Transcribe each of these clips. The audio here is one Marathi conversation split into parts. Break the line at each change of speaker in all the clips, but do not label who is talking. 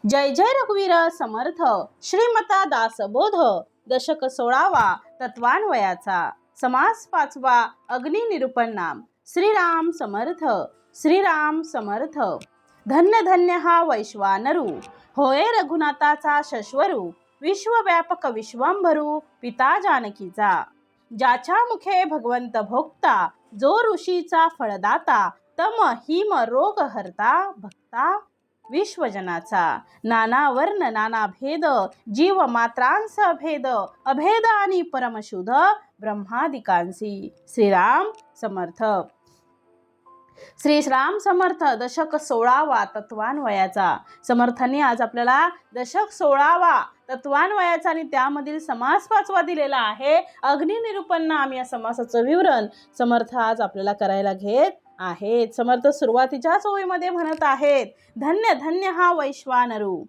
जय जय रघुवीर समर्थ श्रीमता दासबोध दशक 16वा तत्वान्वयाचा समास 5वा अग्नी निरूपण नाम श्रीराम समर्थ श्रीराम समर्थ। धन्य धन्य हा वैश्वानरू होय रघुनाथाचा शश्वरू विश्वव्यापक विश्वंभरू पिता जानकीचा। ज्याच्या मुखे भगवंत भोक्ता जो ऋषीचा फळदाता तम हिम रोग हरता भक्ता विश्वजनाचा। नाना वर्ण नाना भेद जीव मात्रांचा भेद अभेद आणि परमशुद्ध ब्रह्मादिकांसी। श्रीराम समर्थ श्रीराम समर्थ दशक 16वा तत्वान्वयाचा। समर्थांनी आज आपल्याला दशक 16वा तत्वान्वयाचा आणि त्यामधील समास 5वा दिलेला आहे। अग्नि निरूपण नाम या समासाचं विवरण समर्थ आज आपल्याला करायला घेत आहेत। समर्थ सुरुवातीच्याच ओळीमध्ये म्हणत आहेत, धन्य धन्य हा वैश्वानरू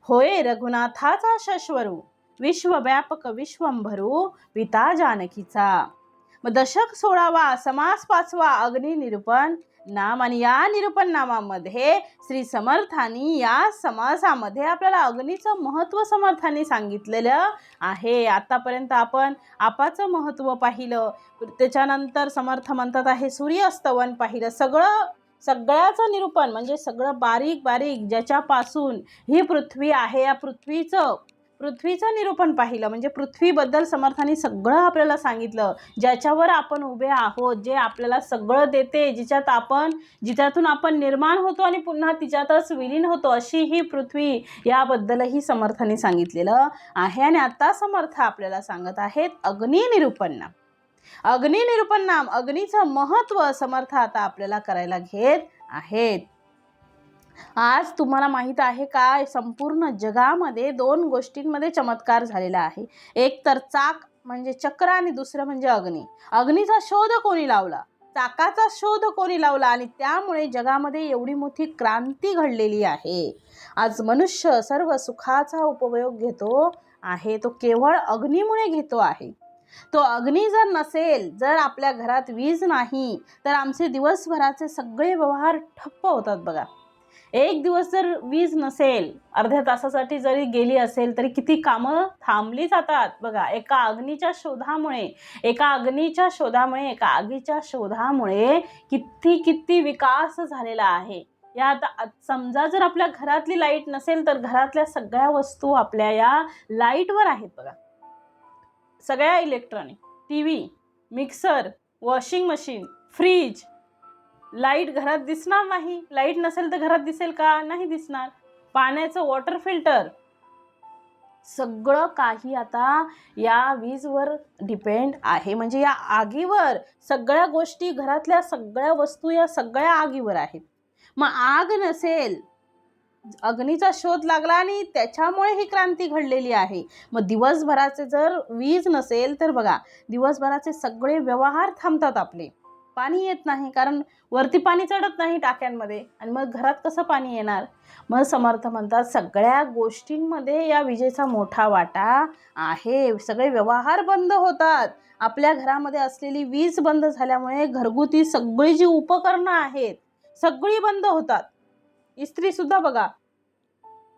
होय रघुनाथाचा शश्वरू विश्वव्यापक विश्वंभरू पिता जानकीचा। मग दशक 16वा समास 5वा अग्नि निरूपण नाम आणि या निरूपण नामामध्ये श्री समर्थांनी या समासामध्ये आपल्याला अग्नीचं महत्त्व समर्थांनी सांगितलेलं आहे। आतापर्यंत आपण आपाचं महत्त्व पाहिलं, त्याच्यानंतर समर्थ म्हणतात आहे सूर्यास्तवन पाहिलं। सगळ्याचं निरूपण म्हणजे सगळं बारीक बारीक ज्याच्यापासून ही पृथ्वी आहे या पृथ्वीचं निरूपण पाहिलं। म्हणजे पृथ्वीबद्दल समर्थांनी सगळं आपल्याला सांगितलं, ज्याच्यावर आपण उभे आहोत, जे आपल्याला सगळं देते, जिच्यातून आपण निर्माण होतो आणि पुन्हा तिच्यातच विलीन होतो, अशी ही पृथ्वी याबद्दलही समर्थांनी सांगितलेलं आहे। आणि आता समर्थ आपल्याला सांगत आहेत अग्नि निरूपण नाम। अग्नि निरूपण नाम अग्नीचं महत्त्व समर्थ आता आपल्याला करायला घेत आहेत। आज तुम्हाला माहित आहे का, संपूर्ण जगामध्ये 2 गोष्टींमध्ये चमत्कार झालेला आहे। एक तर चाक म्हणजे चक्र आणि दुसरं म्हणजे अग्नी। अग्नीचा शोध कोणी लावला, चाकाचा शोध कोणी लावला आणि त्यामुळे जगामध्ये एवढी मोठी क्रांती घडलेली आहे। आज मनुष्य सर्व सुखाचा उपयोग घेतो आहे तो केवळ अग्नीमुळे घेतो आहे। तो अग्नी जर नसेल, जर आपल्या घरात वीज नाही तर आमचे दिवसभराचे सगळे व्यवहार ठप्प होतात बघा। एक दिवस जर वीज नसेल, अर्ध्या तासासाठी जरी गेली असेल तरी किती कामं थांबली जातात बघा। एका आगीच्या शोधामुळे किती विकास झालेला आहे। यात समजा जर आपल्या घरातली लाईट नसेल तर घरातल्या सगळ्या वस्तू आपल्या या लाईटवर आहेत बघा। सगळ्या electronic, TV, mixer, washing machine, fridge, light घरात दिसणार नाही। लाईट नसेल तर घरात दिसेल का? नाही दिसणार। पाण्याचं वॉटर फिल्टर, सगळं काही आता या वीजवर डिपेंड आहे। म्हणजे या आगीवर सगळ्या गोष्टी, घरातल्या सगळ्या वस्तू या सगळ्या आगीवर आहेत। मग आग नसेल, अग्नीचा शोध लागला आणि त्याच्यामुळे ही क्रांती घडलेली आहे। मग दिवसभराचे जर वीज नसेल तर बघा दिवसभराचे सगळे व्यवहार थांबतात आपले। पाणी येत नाही, कारण वरती पाणी चढत नाही टाक्यांमध्ये, आणि मग घरात कसं पाणी येणार? मग समर्थ म्हणतात सगळ्या गोष्टींमध्ये या विजेचा मोठा वाटा आहे। सगळे व्यवहार बंद होतात। आपल्या घरामध्ये असलेली वीज बंद झाल्यामुळे घरगुती सगळी जी उपकरणं आहेत सगळी बंद होतात। इस्त्री सुद्धा बघा,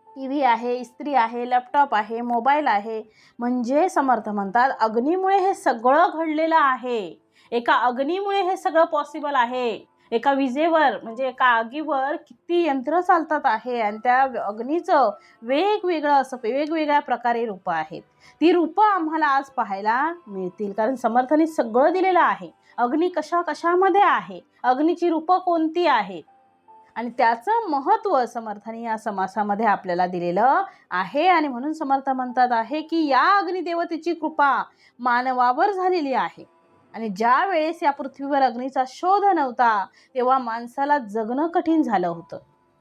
टीव्ही आहे, इस्त्री आहे, लॅपटॉप आहे, मोबाईल आहे। म्हणजे समर्थ म्हणतात अग्नीमुळे हे सगळं घडलेलं आहे। एका अग्नीमुळे हे सगळं पॉसिबल आहे। एका विजेवर म्हणजे एका आगीवर किती यंत्र चालतात आहे, आणि त्या अग्नीचं वेगवेगळ्या प्रकारे रूपं आहेत। ती रूपं आम्हाला आज पाहायला मिळतील, कारण समर्थांनी सगळं दिलेलं आहे। अग्नी कशामध्ये आहे, अग्नीची रूपं कोणती आहेत आणि त्याचं महत्त्व समर्थांनी या समासामध्ये आपल्याला दिलेलं आहे। आणि म्हणून समर्थ म्हणतात आहे की या अग्निदेवतेची कृपा मानवावर झालेली आहे। आणि ज्या वेळेस या पृथ्वीवर अग्नीचा शोध नव्हता तेव्हा माणसाला जगणं कठीण झालं होतं।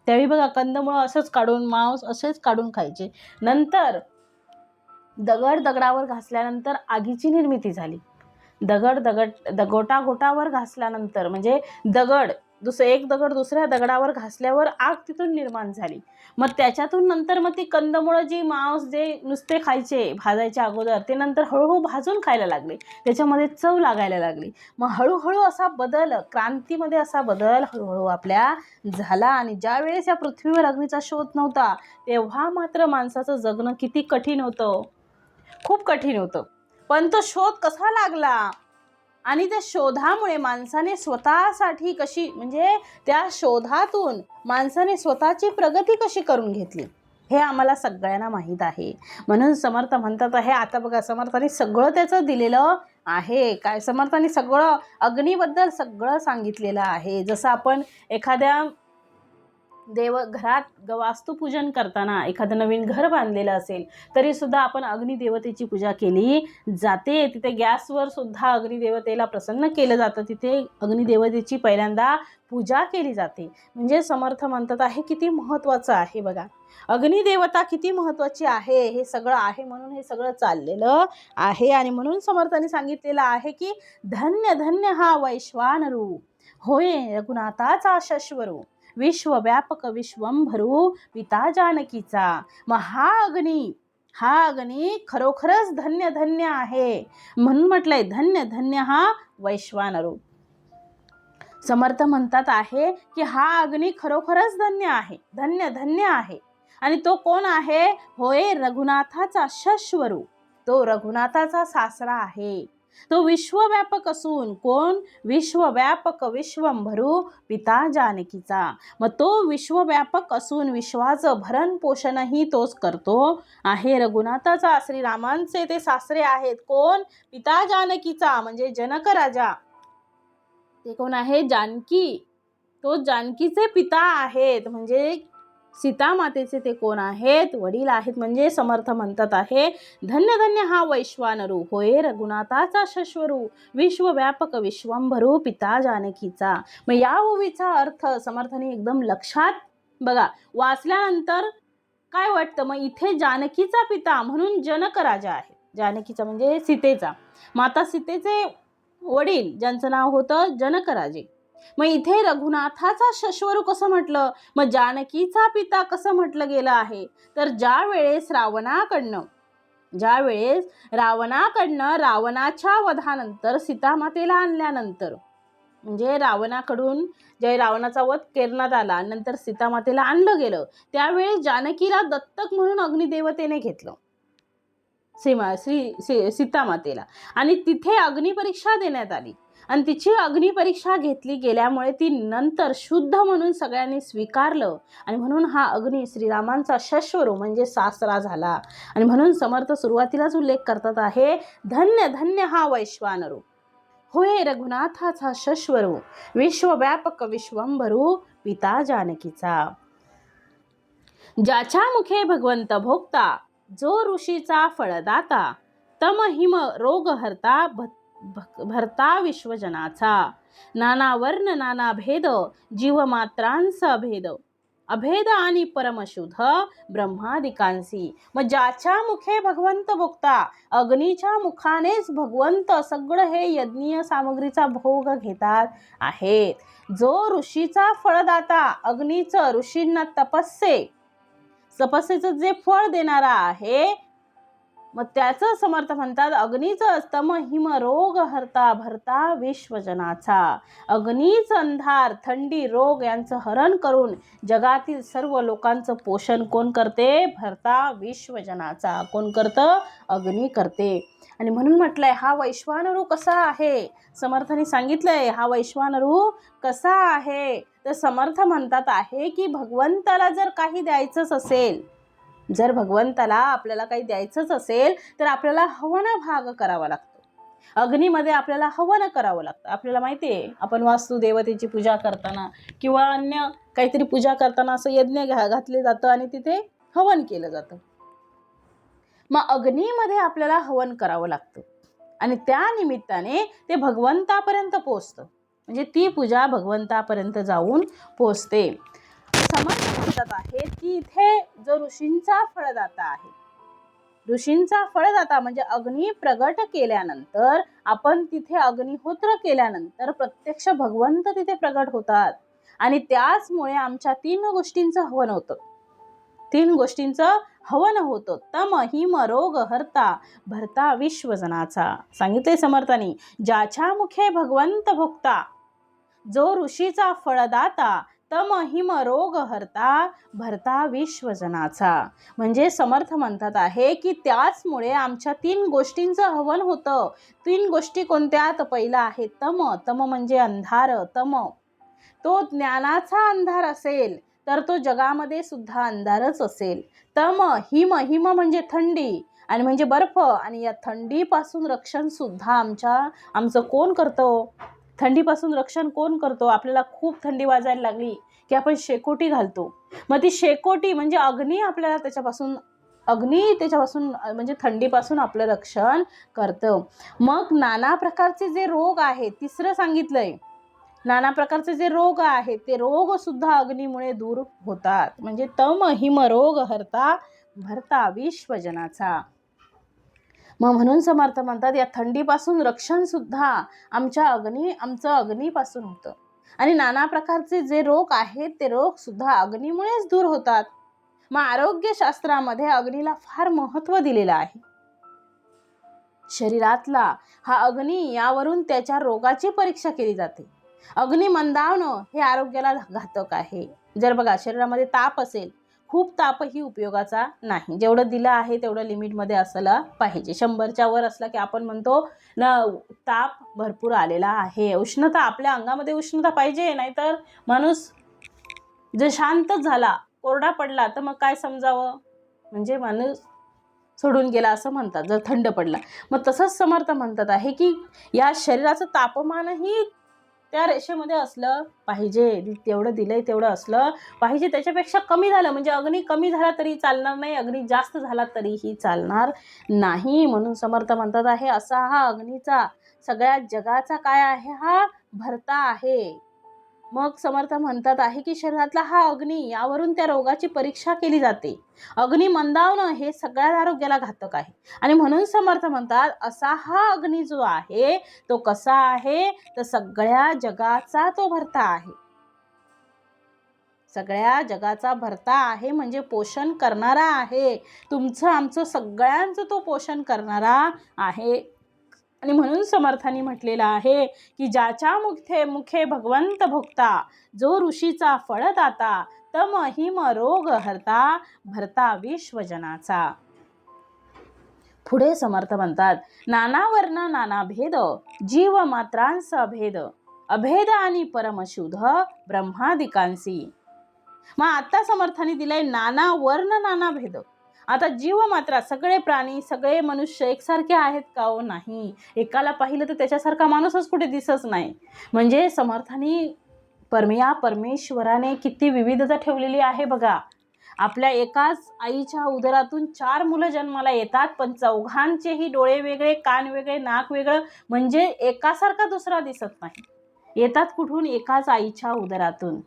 त्यावेळी बघा कंदमुळं असंच काढून, मांस असेच काढून खायचे। नंतर दगडावर घासल्यानंतर आगीची निर्मिती झाली। गोटावर घासल्यानंतर म्हणजे दगड एक दगड दुसऱ्या दगडावर घासल्यावर आग तिथून निर्माण झाली. मग त्याच्यातून नंतर मग ती कंदमुळं जी मांस जे नुसते खायचे भाजायच्या अगोदर, ते नंतर हळूहळू भाजून खायला लागले, त्याच्यामध्ये चव लागायला लागली. मग हळूहळू असा बदल, क्रांतीमध्ये असा बदल हळूहळू आपल्या झाला. आणि ज्या वेळेस या पृथ्वीवर अग्नीचा शोध नव्हता, तेव्हा मात्र माणसाचं जगणं किती कठीण होतं, खूप कठीण होतं. पण तो शोध कसा लागला आणि त्या शोधामुळे माणसाने स्वतःसाठी कशी, म्हणजे त्या शोधातून माणसाने स्वतःची प्रगती कशी करून घेतली, हे आम्हाला सगळ्यांना माहीत आहे. म्हणून समर्थ म्हणतात आहे, आता बघा समर्थांनी सगळं त्याचं दिलेलं आहे. काय समर्थांनी सगळं अग्नीबद्दल सगळं सांगितलेलं आहे. जसं आपण एखाद्या घरात वास्तुपूजन करताना एखादं नवीन घर बांधलेलं असेल तरी सुद्धा आपण अग्निदेवतेची पूजा केली जाते. तिथे गॅसवर सुद्धा अग्निदेवतेला प्रसन्न केलं जातं, तिथे अग्निदेवतेची पहिल्यांदा पूजा केली जाते. म्हणजे समर्थ म्हणतात आहे किती महत्त्वाचं आहे बघा, अग्निदेवता किती महत्त्वाची आहे. हे सगळं आहे म्हणून हे सगळं चाललेलं आहे. आणि म्हणून समर्थांनी सांगितलेलं आहे की धन्य धन्य हा वैश्वानरू होय रघुनाथाचा शश्वरू, विश्वव्यापक विश्वंभरू पिता जानकीचा. मग हा अग्नी खरोखरच धन्य धन्य आहे म्हणून म्हटलंय धन्य धन्य हा वैश्वानरू. समर्थ म्हणतात आहे की हा अग्नी खरोखरच धन्य आहे, धन्य धन्य आहे. आणि तो कोण आहे, होय रघुनाथाचा शश्वरू, तो रघुनाथाचा सासरा आहे. तो विश्वव्यापक असून कोण, विश्वव्यापक विश्वंभरू पिता जानकीचा. मग तो विश्वव्यापक असून विश्वाचं भरण पोषणही तोच करतो आहे. रघुनाथाचा श्रीरामांचे ते सासरे आहेत कोण, पिता जानकीचा म्हणजे जनक राजा. ते कोण आहे, जानकी, तो जानकीचे पिता आहेत म्हणजे सीता मातेचे ते कोण आहेत, वडील आहेत. म्हणजे समर्थ म्हणतात आहे धन्य धन्य हा वैश्वानरू होय रघुनाथाचा शश्वरू, विश्वव्यापक विश्वंभरू पिता जानकीचा. मग या ओवीचा अर्थ समर्थाने एकदम लक्षात बघा वाचल्यानंतर काय वाटतं, मग इथे जानकीचा पिता म्हणून जनक राजा आहे. जानकीचा म्हणजे सीतेचा, माता सीतेचे वडील ज्यांचं नाव होतं जनकराजे. मग इथे रघुनाथाचा शश्वरू कसं म्हटलं, मग जानकीचा पिता कसं म्हटलं गेलं आहे, तर ज्या वेळेस रावणाकडनं रावणाच्या वधानंतर सीतामातेला आणल्यानंतर, म्हणजे रावणाकडून जे रावणाचा वध करण्यात आला नंतर सीतामातेला आणलं गेलं, त्यावेळेस जानकीला दत्तक म्हणून अग्निदेवतेने घेतलं सीतामातेला. आणि तिथे अग्निपरीक्षा देण्यात आली आणि तिची अग्निपरीक्षा घेतली गेल्यामुळे ती नंतर शुद्ध म्हणून सगळ्यांनी स्वीकारलं. आणि म्हणून हा अग्नी श्रीरामांचा शश्वरू म्हणजे सासरा झाला. आणि म्हणून समर्थ सुरुवातीलाच उल्लेख करतात आहे धन्य धन्य हा वैश्वानरू होय रघुनाथाचा शश्वरू, विश्वव्यापक विश्वंभरू पिता जानकीचा. ज्याच्या मुखे भगवंत भोगता, जो ऋषीचा फळदाता, तम हिम रोग हरता भरता विश्वजनाचा. नाना वर्ण नाना भेद, जीवमात्रांचा अभेद आणि परमशुद्ध ब्रह्मादिकांसी. मग ज्याच्या मुखे भगवंत भोगता, अग्नीच्या मुखानेच भगवंत सगळं हे यज्ञीय सामग्रीचा भोग घेतात आहेत. जो ऋषीचा फळदाता, अग्नीचं ऋषींना तपस्येचं जे फळ देणारा आहे, मग त्याचं समर्थ म्हणतात अग्नीचं तम हिम रोग हरता भरता विश्वजनाचा. अग्नीच अंधार थंडी रोग यांचं हरण करून जगातील सर्व लोकांचं पोषण कोण करते, भरता विश्वजनाचा. कोण करतं, अग्नी करते. आणि म्हणून म्हटलंय हा वैश्वानरू कसा आहे, समर्थांनी सांगितलंय हा वैश्वानरू कसा आहे. तर समर्थ म्हणतात आहे की भगवंताला जर काही द्यायचंच असेल, जर भगवंताला आपल्याला काही द्यायचंच असेल तर आपल्याला हवन भाग करावा लागतो. अग्नीमध्ये आपल्याला हवन करावं लागतं. आपल्याला माहिती आहे आपण वास्तुदेवतेची पूजा करताना किंवा अन्य काहीतरी पूजा करताना असं यज्ञ घातले जातं आणि तिथे हवन केलं जातं. मग अग्नीमध्ये आपल्याला हवन करावं लागतं आणि त्या निमित्ताने ते भगवंतापर्यंत पोचतं, म्हणजे ती पूजा भगवंतापर्यंत जाऊन पोचते. समर्थ म्हणतात आहेत की इथे जो ऋषींचा फळदाता आहे, ऋषींचा फळदाता म्हणजे अग्नी प्रगट केल्यानंतर, आपण तिथे अग्निहोत्र केल्यानंतर प्रत्यक्ष भगवंत तिथे प्रगट होतात. आणि त्याचमुळे आमच्या 3 गोष्टींचं हवन होतं. 3 गोष्टींचं हवन होतं. तम हिम रोग हरता भरता विश्वजनाचा. सांगितले समर्थांनी, ज्याच्या मुखे भगवंत भोगता, जो ऋषीचा फळदाता, तम हिम रोग हरता भरता विश्वजनाचा. म्हणजे समर्थ म्हणतात आहे की त्याचमुळे आमच्या 3 गोष्टींचं हवन होतं. 3 गोष्टी कोणत्या? तर पहिला आहे तम. तम म्हणजे अंधार. तम तो ज्ञानाचा अंधार असेल तर तो जगामध्ये सुद्धा अंधारच असेल. तम हिम. हिम म्हणजे थंडी आणि म्हणजे बर्फ, आणि या थंडीपासून रक्षण सुद्धा आमचं कोण करतो? थंडीपासून रक्षण कोण करतो? आपल्याला खूप थंडी वाजायला लागली की आपण शेकोटी घालतो. मग ती शेकोटी म्हणजे अग्नी आपल्याला त्याच्यापासून म्हणजे थंडीपासून आपलं रक्षण करतं. मग नाना प्रकारचे जे रोग आहेत, तिसरं सांगितलंय, नाना प्रकारचे जे रोग आहेत ते रोग सुद्धा अग्नीमुळे दूर होतात. म्हणजे तम हिम रोग हरता भरता विश्वजनाचा. मग म्हणून समर्थ म्हणतात या थंडीपासून रक्षण सुद्धा आमचं अग्नीपासून होतं. आणि नाना प्रकारचे जे रोग आहेत ते रोग सुद्धा अग्नीमुळेच दूर होतात. मग आरोग्यशास्त्रामध्ये अग्नीला फार महत्त्व दिलेलं आहे. शरीरातला हा अग्नी, यावरून त्याच्या रोगाची परीक्षा केली जाते. अग्नी मंदावणं हे आरोग्याला घातक आहे. जर बघा शरीरामध्ये ताप असेल, खूप तापही उपयोगाचा नाही. जेवढं दिलं आहे तेवढं लिमिटमध्ये असलं पाहिजे. 100च्या वर असला की आपण म्हणतो ना ताप भरपूर आलेला आहे. उष्णता, आपल्या अंगामध्ये उष्णता पाहिजे, नाहीतर माणूस जर शांतच झाला, कोरडा पडला तर मग काय समजावं? म्हणजे माणूस सोडून गेला असं म्हणतात जर थंड पडला. मग तसंच समर्थ म्हणतात आहे की या शरीराचं तापमानही त्या रेषेमध्ये असलं पाहिजे. तेवढं दिलंय तेवढं असलं पाहिजे. त्याच्यापेक्षा कमी झालं म्हणजे अग्नी कमी झाला तरी चालणार नाही, अग्नी जास्त झाला तरीही चालणार नाही. म्हणून समर्थ म्हणतात आहे असा हा अग्नीचा सगळ्या जगाचा काय आहे? हा भरता आहे. मग समर्थ म्हणतात आहे की शरीरातला हा अग्नी, यावरून त्या रोगाची परीक्षा केली जाते. अग्नी मंदावणं हे सगळ्या आरोग्याला घातक आहे. आणि म्हणून समर्थ म्हणतात असा हा अग्नी जो आहे तो कसा आहे? तर सगळ्या जगाचा तो भरता आहे. सगळ्या जगाचा भरता आहे म्हणजे पोषण करणारा आहे. तुमचं आमचं सगळ्यांचं तो पोषण करणारा आहे. आणि म्हणून समर्थांनी म्हटलेलं आहे की ज्याच्या मुखे भगवंत भोगता, जो ऋषीचा फळदाता, तम हिम रोग हरता भरता विश्वजनाचा. पुढे समर्थ म्हणतात नाना वर्ण नाना भेद, जीव मात्रांचा भेद, अभेद आणि परमशुद्ध ब्रह्मादिकांसी. मग आता समर्थांनी दिलंय नाना वर्ण नाना भेद. आता जीव मात्रा, सगळे प्राणी, सगळे मनुष्य एकसारखे आहेत का? हो नाही. एकाला पाहिलं तर त्याच्यासारखा माणूसच कुठे दिसत नाही. म्हणजे समर्थांनी परमेश्वराने किती विविधता ठेवलेली आहे बघा. आपल्या एकाच आईच्या उदरातून 4 मुलं जन्माला येतात, पण चौघांचेही डोळे वेगळे, कान वेगळे, नाक वेगळं, म्हणजे एकासारखा दुसरा दिसत नाही. येतात कुठून? एकाच आईच्या उदरातून.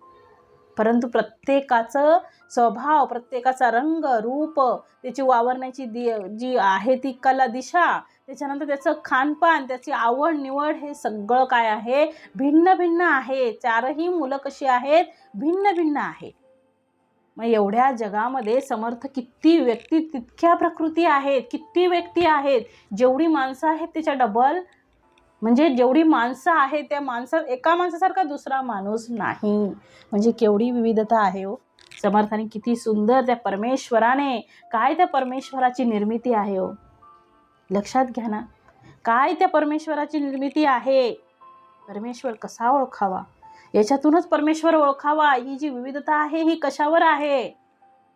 परंतु प्रत्येकाचं स्वभाव, प्रत्येकाचा रंग, रूप, त्याची वावरण्याची जी आहे ती कला, दिशा, त्याच्यानंतर त्याचं खानपान, त्याची आवड निवड, हे सगळं काय आहे? भिन्न भिन्न आहे. 4ही मुलं कशी आहेत? भिन्न भिन्न आहेत. मग एवढ्या जगामध्ये समर्थ किती व्यक्ती तितक्या प्रकृती आहेत, किती व्यक्ती आहेत. जेवढी माणसं आहेत त्याच्या डबल, म्हणजे जेवढी माणसं आहेत त्या एका माणसासारखा दुसरा माणूस नाही. म्हणजे केवढी विविधता आहे हो. समर्थाने किती सुंदर त्या परमेश्वराने, काय त्या परमेश्वराची निर्मिती आहे हो. लक्षात घ्या ना, काय त्या परमेश्वराची निर्मिती आहे. परमेश्वर कसा ओळखावा? याच्यातूनच परमेश्वर ओळखावा. ही जी विविधता आहे ही कशावर आहे?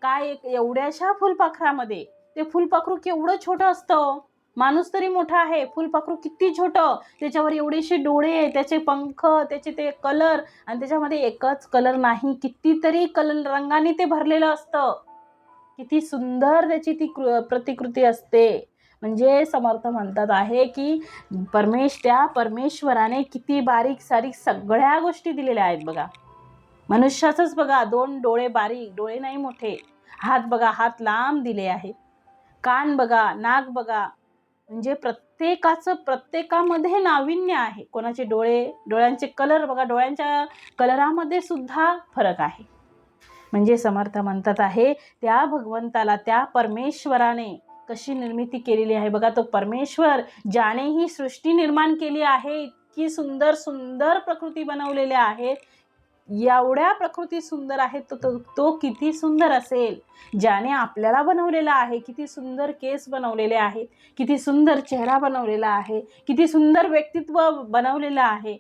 काय एवढ्याशा फुलपाखरामध्ये ते फुलपाखरू केवढं छोटं असतं. माणूस तरी मोठा आहे, फुलपाखरू किती छोटं. त्याच्यावर एवढेशे डोळे, त्याचे पंख, त्याचे ते कलर, आणि त्याच्यामध्ये एकच कलर नाही, कितीतरी कलर रंगाने ते भरलेलं असतं. किती सुंदर त्याची ती प्रतिकृती असते. म्हणजे समर्थ म्हणतात आहे की त्या परमेश्वराने किती बारीक सारीक सगळ्या गोष्टी दिलेल्या आहेत बघा. मनुष्याचंच बघा, 2 डोळे, बारीक डोळे नाही मोठे. हात बघा, हात लांब दिले आहेत. कान बघा, नाक बघा, म्हणजे प्रत्येकामध्ये नाविन्य आहे. कोणाचे डोळ्यांचे कलर बघा, डोळ्यांच्या कलरामध्ये सुद्धा फरक आहे. म्हणजे समर्थ म्हणतात आहे त्या भगवंताला, त्या परमेश्वराने कशी निर्मिती केलेली आहे बघा. तो परमेश्वर ज्याने ही सृष्टी निर्माण केली आहे, इतकी सुंदर सुंदर प्रकृती बनवलेल्या आहेत, एवढ्या प्रकृती सुंदर आहेत, तो किती सुंदर असेल. ज्याने आपल्याला बनवलेला आहे, किती सुंदर केस बनवलेले आहेत, किती सुंदर चेहरा बनवलेला आहे, किती सुंदर व्यक्तित्व बनवलेलं आहे.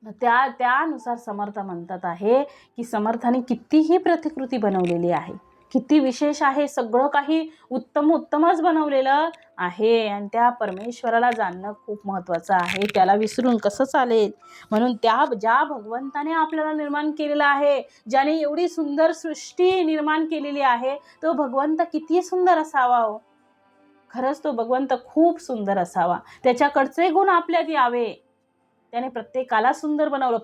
त्यानुसार समर्थ म्हणतात आहे की समर्थाने कितीही प्रतिकृती बनवलेली आहे, किती विशेष आहे, सगळं काही उत्तमच बनवलेलं आहे. आणि त्या परमेश्वराला जाणणं खूप महत्त्वाचं आहे. त्याला विसरून कसं चालेल. म्हणून ज्या भगवंताने आपल्याला निर्माण केलेलं आहे, ज्याने एवढी सुंदर सृष्टी निर्माण केलेली आहे, तो भगवंत किती सुंदर असावा हो. खरंच तो भगवंत खूप सुंदर असावा. त्याच्याकडचे गुण आपल्यात यावे. त्याने प्रत्येकाला सुंदर बनवलं.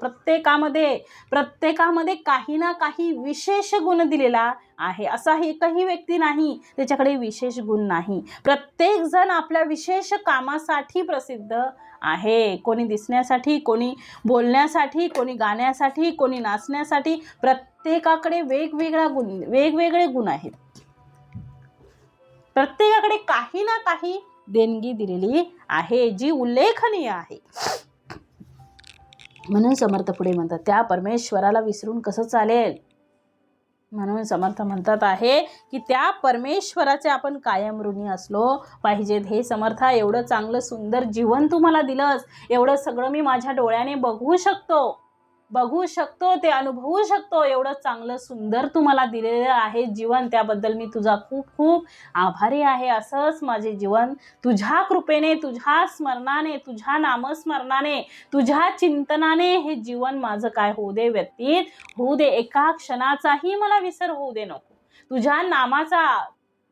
प्रत्येकामध्ये काही ना काही विशेष गुण दिलेला आहे. असा एकही व्यक्ती नाही त्याच्याकडे विशेष गुण नाही. प्रत्येक जण आपल्या विशेष कामासाठी प्रसिद्ध आहे. कोणी दिसण्यासाठी, कोणी बोलण्यासाठी, कोणी गाण्यासाठी, कोणी नाचण्यासाठी. प्रत्येकाकडे वेगवेगळे गुण आहेत. प्रत्येकाकडे काही ना काही देणगी दिलेली आहे, जी उल्लेखनीय आहे. म्हणून समर्थ पुढे म्हणतात त्या परमेश्वराला विसरून कसं चालेल. म्हणून समर्थ म्हणतात आहे की त्या परमेश्वराचे आपण कायम ऋणी असलो पाहिजेत. हे समर्था, एवढं चांगलं सुंदर जीवन तू मला दिलंस, एवढं सगळं मी माझ्या डोळ्याने बघू शकतो, ते अनुभवू शकतो, एवढं चांगलं सुंदर तू मला दिलेलं आहे जीवन, त्याबद्दल मी तुझा खूप खूप आभारी आहे. असंच माझे जीवन तुझ्या कृपेने, तुझ्या स्मरणाने, तुझ्या नामस्मरणाने, तुझ्या चिंतनाने हे जीवन माझं काय होऊ दे, व्यतीत होऊ दे. एका क्षणाचाही मला विसर होऊ दे नको.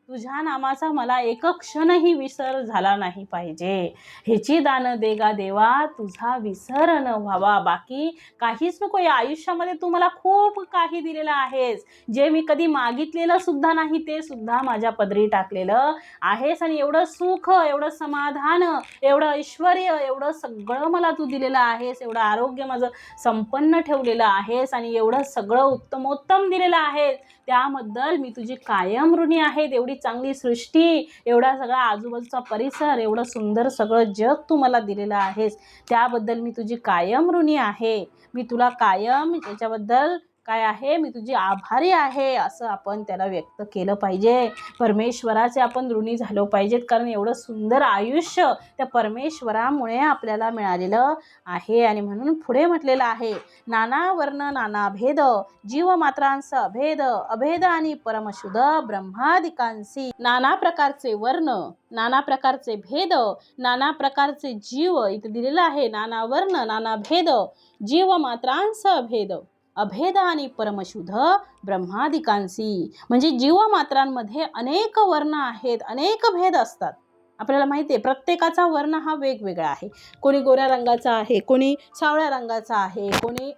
तुझ्या नामाचा मला एक क्षणही विसर झाला नाही पाहिजे. ह्याची दान देगा देवा, तुझा विसर न व्हावा. बाकी काहीच नको. या आयुष्यामध्ये तू मला खूप काही दिलेलं आहेस, जे मी कधी मागितलेलं सुद्धा नाही, ते सुद्धा माझ्या पदरी टाकलेलं आहेस. आणि एवढं सुख, एवढं समाधान, एवढं ऐश्वर्य, एवढं सगळं मला तू दिलेलं आहेस. एवढं आरोग्य माझं संपन्न ठेवलेलं आहेस आणि एवढं सगळं उत्तमोत्तम दिलेलं आहे. त्याबद्दल मी तुझी कायम ऋणी आहे. एवढी चांगली सृष्टी, एवढा सगळा आजूबाजूचा परिसर, एवढं सुंदर सगळं जग तू मला दिलेलं आहेस, त्याबद्दल मी तुझी कायम ऋणी आहे. मी तुला कायम त्याच्याबद्दल काय आहे, मी तुझी आभारी आहे, असं आपण त्याला व्यक्त केलं पाहिजे. परमेश्वराचे आपण ऋणी झालो पाहिजेत, कारण एवढं सुंदर आयुष्य त्या परमेश्वरामुळे आपल्याला मिळालेलं आहे. आणि म्हणून पुढे म्हटलेलं आहे, नाना वर्ण नाना भेद, जीव मात्रांस अभेद, अभेद आणि परमशुद्ध ब्रह्मादिकांसी. नाना प्रकारचे वर्ण, नाना प्रकारचे भेद, नाना प्रकारचे जीव इथे दिलेलं आहे. नाना वर्ण नाना भेद, जीव मात्रांस अभेद, अभेद आणि परमशुद्ध ब्रह्मादिकांसी. म्हणजे जीवमात्रांमध्ये अनेक वर्ण आहेत, अनेक भेद असतात. आपल्याला माहिती आहे प्रत्येकाचा वर्ण हा वेगवेगळा आहे. कोणी गोऱ्या रंगाचा आहे, कोणी सावळ्या रंगाचा आहे, कोणी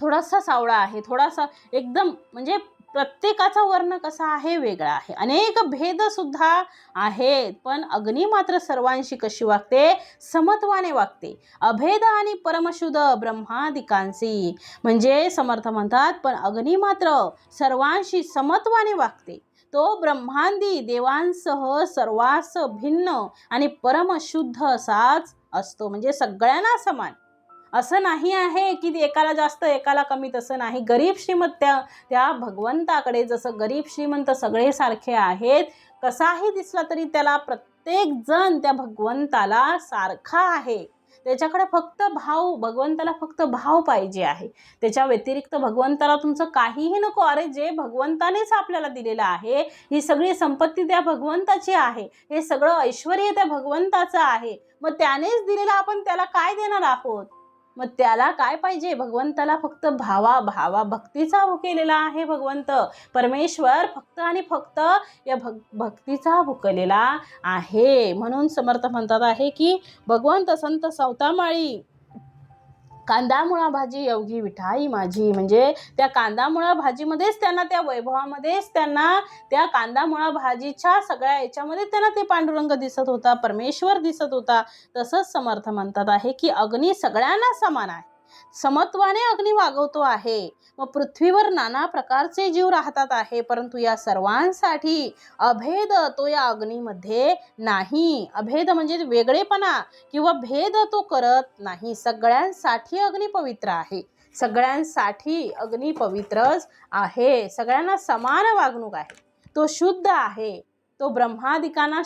थोडासा सावळा आहे, थोडासा एकदम, म्हणजे प्रत्येकाचा वर्ण कसा आहे, वेगळा आहे. अनेक भेद सुद्धा आहेत, पण अग्नी मात्र सर्वांशी कशी वागते, समत्वाने वागते. अभेद आणि परमशुद्ध ब्रह्मादिकांसी. म्हणजे समर्थ म्हणतात पण अग्नी मात्र सर्वांशी समत्वाने वागते. तो ब्रह्मांदी देवांसह सर्वांस भिन्न आणि परमशुद्ध असाच असतो. म्हणजे सगळ्यांना समान. असं नाही आहे की एकाला जास्त एकाला कमी, तसं नाही. गरीब श्रीमंत त्या भगवंताकडे जसं गरीब श्रीमंत सगळे सारखे आहेत, कसाही दिसला तरी त्याला प्रत्येक जण त्या भगवंताला सारखा आहे. त्याच्याकडे फक्त भगवंताला फक्त भाव पाहिजे आहे. त्याच्या व्यतिरिक्त भगवंताला तुमचं काहीही नको. अरे जे भगवंतानेच आपल्याला दिलेलं आहे, ही सगळी संपत्ती त्या भगवंताची आहे, हे सगळं ऐश्वर्य त्या भगवंताचं आहे, मग त्यानेच दिलेलं आपण त्याला काय देणार आहोत. मग त्याला काय पाहिजे, भगवंताला फक्त भक्तीचा भुकेलेला आहे. भगवंत परमेश्वर फक्त आणि फक्त या भक्तीचा भुकलेला आहे. म्हणून समर्थ म्हणतात आहे की भगवंत संत सवतामाळी कांदा भाजी एवढी विठाई माझी, म्हणजे त्या कांदा भाजीमध्येच त्यांना, त्या वैभवामध्येच त्यांना, त्या कांदा भाजीच्या सगळ्या याच्यामध्ये त्यांना ते पांडुरंग दिसत होता, परमेश्वर दिसत होता. तसंच समर्थ म्हणतात आहे की अग्नी सगळ्यांना समान आहे, समत्वाने अग्नी वागवतो आहे. मग पृथ्वीवर नाना प्रकारचे जीव राहतात आहे, परंतु या सर्वांसाठी अभेद तो या अग्नीमध्ये नाही. अभेद म्हणजे वेगळेपणा किंवा भेद तो करत नाही. सगळ्यांसाठी अग्नी पवित्र आहे, सगळ्यांसाठी अग्नी पवित्रच आहे. सगळ्यांना समान वागणूक आहे. तो शुद्ध आहे, तो ब्रह्मादिकांना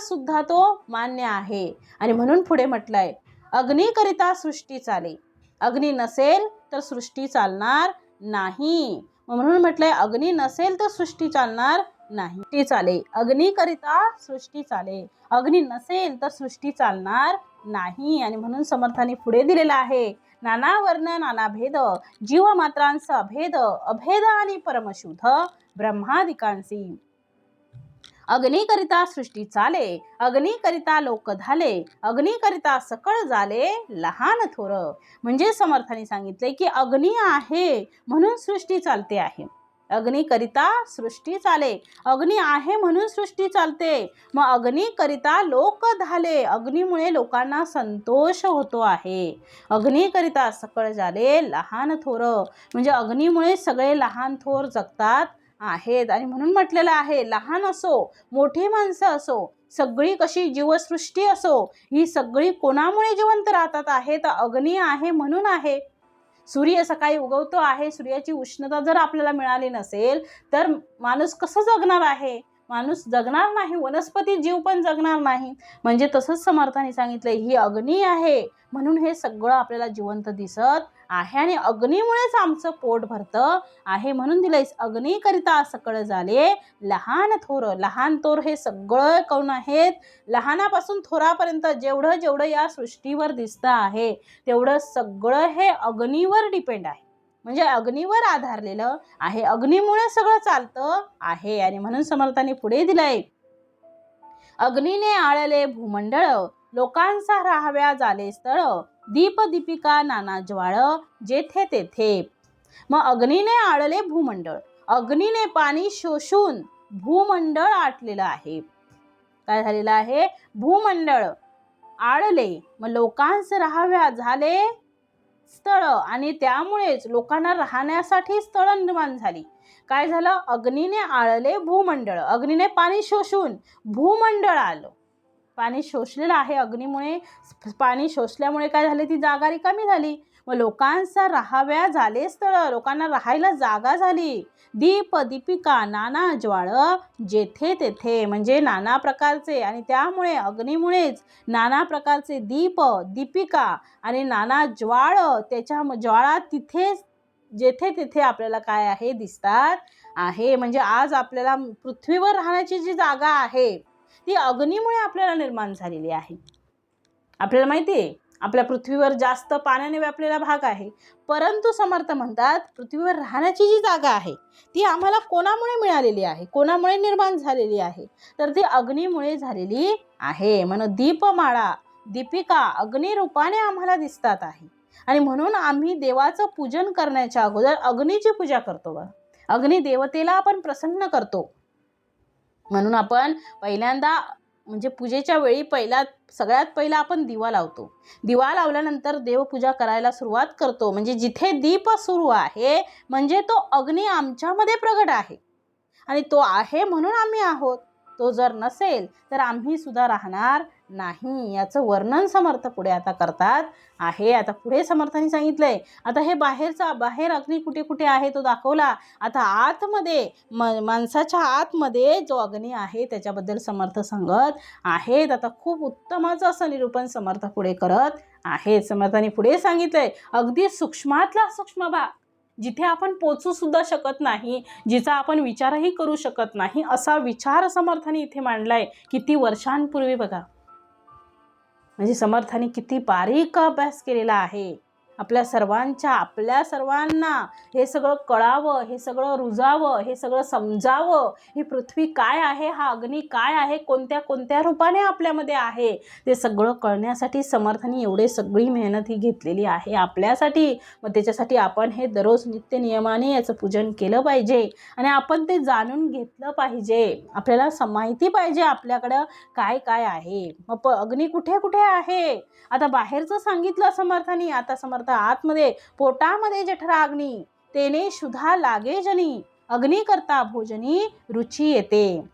सुद्धा तो मान्य आहे. आणि म्हणून पुढे म्हटलंय अग्नीकरिता सृष्टी चाले, अग्नी नसेल तर सृष्टी चालणार नाही. म्हणून म्हटलंय अग्नी नसेल तर सृष्टी चालणार नाही. सृष्टी चाले, अग्नीकरिता सृष्टी चाले, अग्नी नसेल तर सृष्टी चालणार नाही. आणि म्हणून समर्थांनी पुढे दिलेला आहे नाना वर्ण नाना भेद, जीव मात्रांचा अभेद, अभेद आणि परमशुद्ध ब्रह्मादिकांसी. अग्नीकरिता सृष्टी चाले, अग्नीकरिता लोक झाले, अग्नीकरिता सकळ झाले लहान थोर. म्हणजे समर्थांनी सांगितले की अग्नी आहे म्हणून सृष्टी चालते आहे. अग्नीकरिता सृष्टी चाले, अग्नी आहे म्हणून सृष्टी चालते. मग अग्नीकरिता लोक झाले, अग्नीमुळे लोकांना संतोष होतो आहे. अग्नीकरिता सकळ झाले लहान थोर, म्हणजे अग्नीमुळे सगळे लहान थोर जगतात आहेत. आणि म्हणून म्हटलेलं आहे लहान असो मोठी माणसं असो, सगळी कशी जीवसृष्टी असो, ही सगळी कोणामुळे जिवंत राहतात आहे तर अग्नी आहे म्हणून आहे. सूर्य सकाळी उगवतो आहे, सूर्याची उष्णता जर आपल्याला मिळाली नसेल तर माणूस कसं जगणार आहे? माणूस जगणार नाही, वनस्पती जीव पण जगणार नाही. म्हणजे तसंच समर्थाने सांगितलं ही अग्नी आहे म्हणून हे सगळं आपल्याला जिवंत दिसत आहे आणि अग्नीमुळेच आमचं पोट भरतं आहे. म्हणून दिलंय अग्नीकरिता सकळ झाले लहान थोर. लहान थोर हे सगळं कोण आहेत? लहानापासून थोरापर्यंत जेवढं जेवढं या सृष्टीवर दिसतं आहे तेवढं सगळं हे अग्नीवर डिपेंड आहे, म्हणजे अग्नीवर आधारलेलं आहे. अग्नीमुळे सगळं चालतं आहे. आणि म्हणून समर्थांनी पुढे दिलंय अग्नीने आळले भूमंडळ, लोकांचा राहाव्या झाले स्थळ, दीप दीपिका नाना ज्वाळ जेथे तेथे. मग अग्नीने आळले भूमंडळ, अग्नीने पाणी शोषून भूमंडळ आटलेलं आहे. काय झालेलं आहे? भूमंडळ आळले, मग लोकांचे राहाव्या झाले स्थळ आणि त्यामुळेच लोकांना राहण्यासाठी स्थळ निर्माण झाली. काय झालं? अग्नीने आळले भूमंडळ, अग्नीने पाणी शोषून भूमंडळ आलं. पाणी शोषलेलं आहे अग्नीमुळे, पाणी शोषल्यामुळे काय झाले? ती जागा रिकामी झाली. मग लोकांचा राहाव्या झाले स्थळ, लोकांना राहायला जागा झाली. दीप दीपिका नाना ज्वाळ जेथे तेथे, म्हणजे नाना प्रकारचे, आणि त्यामुळे अग्नीमुळेच नाना प्रकारचे दीप दीपिका आणि नाना ज्वाळ, त्याच्या ज्वाळा तिथे जेथे तेथे आपल्याला काय आहे? दिसतात आहे. म्हणजे आज आपल्याला पृथ्वीवर राहण्याची जी जागा आहे ती अग्नीमुळे आपल्याला निर्माण झालेली आहे. आपल्याला माहिती आहे आपल्या पृथ्वीवर जास्त पाण्याने व्यापलेला भाग आहे, परंतु समर्थ म्हणतात पृथ्वीवर राहण्याची जी जागा आहे ती आम्हाला कोणामुळे मिळालेली आहे, कोणामुळे निर्माण झालेली आहे? तर ती अग्नीमुळे झालेली आहे. म्हणून दीपमाळा दीपिका अग्निरूपाने आम्हाला दिसतात आहे. आणि म्हणून आम्ही देवाचं पूजन करण्याच्या अगोदर अग्नीची पूजा करतो. अग्नी देवतेला आपण प्रसन्न करतो. म्हणून आपण पहिल्यांदा म्हणजे पूजेच्या वेळी सगळ्यात पहिला आपण दिवा लावतो. दिवा लावल्यानंतर देवपूजा करायला सुरुवात करतो. म्हणजे जिथे दीप सुरू आहे म्हणजे तो अग्नी आमच्यामध्ये प्रगट आहे आणि तो आहे म्हणून आम्ही आहोत. तो जर नसेल तर आम्ही सुद्धा राहणार नाही. याचं वर्णन समर्थ पुढे आता करतात आहे. आता पुढे समर्थांनी सांगितलंय, आता हे बाहेर अग्नी कुठे कुठे आहे तो दाखवला. आता आतमध्ये माणसाच्या आतमध्ये जो अग्नी आहे त्याच्याबद्दल समर्थ सांगत आहेत. आता खूप उत्तमाचं असं निरूपण समर्थ पुढे करत आहेत. समर्थांनी पुढे सांगितलंय अगदी सूक्ष्मातला सूक्ष्म भाग, जिथे आपण पोचू सुद्धा शकत नाही, जिचा आपण विचारही करू शकत नाही, असा विचार समर्थांनी इथे मांडलाय. किती वर्षांपूर्वी बघा, म्हणजे समर्थांनी किती बारीक अभ्यास केलेला आहे. आपल्या सर्वांना हे सगळं कळावं, हे सगळं रुजावं, हे सगळं समजावं, ही पृथ्वी काय आहे, हा अग्नी काय आहे, कोणत्या कोणत्या रूपाने आपल्यामध्ये आहे, ते सगळं कळण्यासाठी समर्थांनी एवढे सगळी मेहनत ही घेतलेली आहे आपल्यासाठी. मग त्याच्यासाठी आपण हे दररोज नित्य नियमाने याचं पूजन केलं पाहिजे आणि आपण ते जाणून घेतलं पाहिजे. आपल्याला माहिती पाहिजे आपल्याकडं काय काय आहे. मग अग्नी कुठे कुठे आहे, आता बाहेरचं सांगितलं समर्थांनी, आता समर्थ आतमध्ये पोटामध्ये जठराग्नी तेने शुद्धा लागे जनी अग्नी करता भोजनी रुची येते.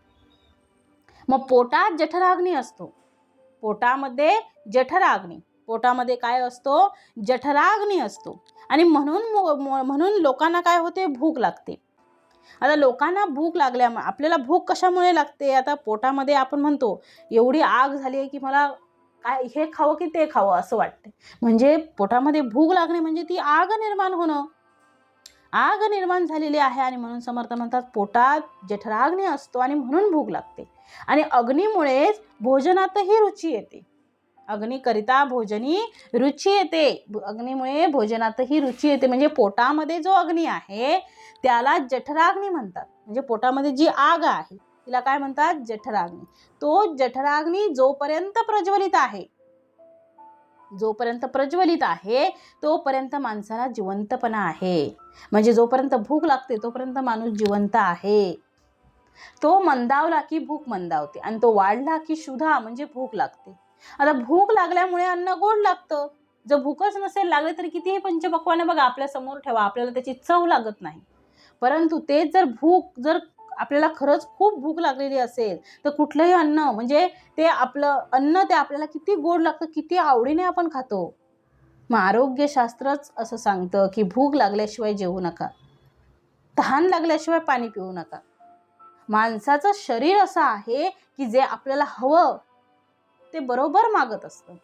मग पोटात जठराग्नी असतो, पोटामध्ये जठराग्नी, पोटामध्ये काय असतो, जठराग्नी असतो. आणि म्हणून लोकांना काय होते, भूक लागते. आता लोकांना भूक लागल्यामुळे, आपल्याला भूक कशामुळे लागते, आता पोटामध्ये आपण म्हणतो एवढी आग झाली आहे की मला काय हे खावं की ते खावं असं वाटते. म्हणजे पोटामध्ये भूक लागणे म्हणजे ती आग निर्माण होणं, आग निर्माण झालेली आहे. आणि म्हणून समर्थ म्हणतात पोटात जठराग्नी असतो आणि म्हणून भूक लागते. आणि अग्नीमुळेच भोजनातही रुची येते. अग्निकरिता भोजनी रुची येते, अग्नीमुळे भोजनातही रुची येते. म्हणजे पोटामध्ये जो अग्नी आहे त्याला जठराग्नी म्हणतात. म्हणजे पोटामध्ये जी आग आहे तिला काय म्हणतात, जठराग्नी. तो जठराग्नी जोपर्यंत प्रज्वलित आहे, जोपर्यंत प्रज्वलित आहे तोपर्यंत माणसाला जिवंतपणा आहे. म्हणजे जोपर्यंत भूक लागते तोपर्यंत माणूस जिवंत आहे. तो मंदावला की भूक मंदावते आणि तो वाढला की शुद्धा म्हणजे भूक लागते. आता भूक लागल्यामुळे अन्न गोड लागतं. जर भूकच नसेल लागले तरी कितीही पंचपक्वाने बघा आपल्या समोर ठेवा, आपल्याला त्याची चव लागत नाही. परंतु तेच जर आपल्याला खरंच खूप भूक लागलेली असेल तर कुठलंही अन्न म्हणजे ते आपलं अन्न ते आपल्याला किती गोड लागतं, किती आवडीने आपण खातो. मग आरोग्यशास्त्रच असं सांगतं की भूक लागल्याशिवाय जेवू नका, तहान लागल्याशिवाय पाणी पिऊ नका. माणसाचं शरीर असं आहे की जे आपल्याला हवं ते बरोबर मागत असतं.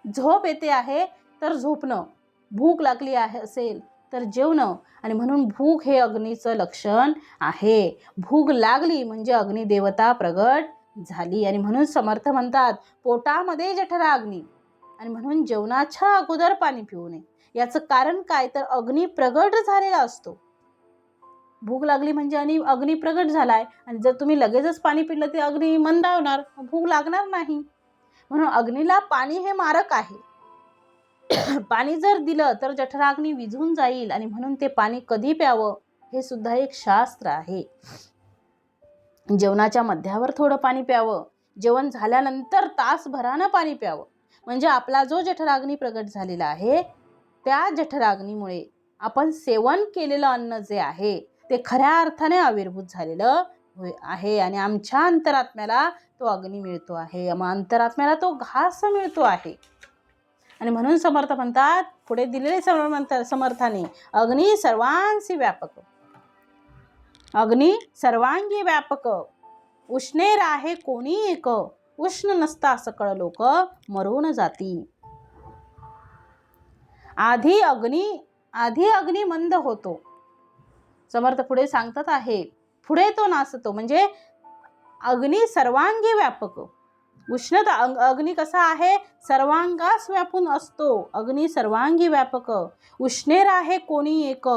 झोप येते आहे तर झोपणं, भूक लागली आहे असेल तर जेवणं. आणि म्हणून भूक हे अग्नीचं लक्षण आहे. भूक लागली म्हणजे अग्निदेवता प्रगट झाली. आणि म्हणून समर्थ म्हणतात पोटामध्ये जठराग्नी आणि म्हणून जेवणाच्या अगोदर पाणी पिऊ नये. याचं कारण काय तर अग्नी प्रगट झालेला असतो. भूक लागली म्हणजे आणि अग्नी प्रगट झालाय आणि जर तुम्ही लगेचच पाणी पिलं ते अग्नी मंदावणार, भूक लागणार नाही. म्हणून अग्नीला पाणी हे मारक आहे. पाणी जर दिलं तर जठराग्नी विझून जाईल आणि म्हणून ते पाणी कधी प्यावं हे सुद्धा एक शास्त्र आहे. जेवणाच्या मध्यावर थोडं पाणी प्यावं, जेवण झाल्यानंतर तासभरानं पाणी प्यावं. म्हणजे आपला जो जठराग्नी प्रगट झालेला आहे त्या जठराग्नीमुळे आपण सेवन केलेलं अन्न जे आहे ते खऱ्या अर्थाने आविर्भूत झालेलं आहे आणि आमच्या अंतरात्म्याला तो अग्नी मिळतो आहे, मग अंतरात्म्याला तो घास मिळतो आहे. आणि म्हणून समर्थ म्हणतात पुढे दिलेले समर्थाने अग्नी सर्वांसी व्यापक, अग्नी सर्वांगी व्यापक, उष्णे राहे कोणी एक, उष्ण नसता सकळ लोक मरून जाती. आधी अग्नी मंद होतो. समर्थ पुढे सांगतात आहे पुढे तो नासतो. म्हणजे अग्नी सर्वांगी व्यापक, उष्णता अग्नी कसा आहे सर्वांगास व्यापून असतो. अग्नी सर्वांगी व्यापक, उष्णेर आहे कोणी एक,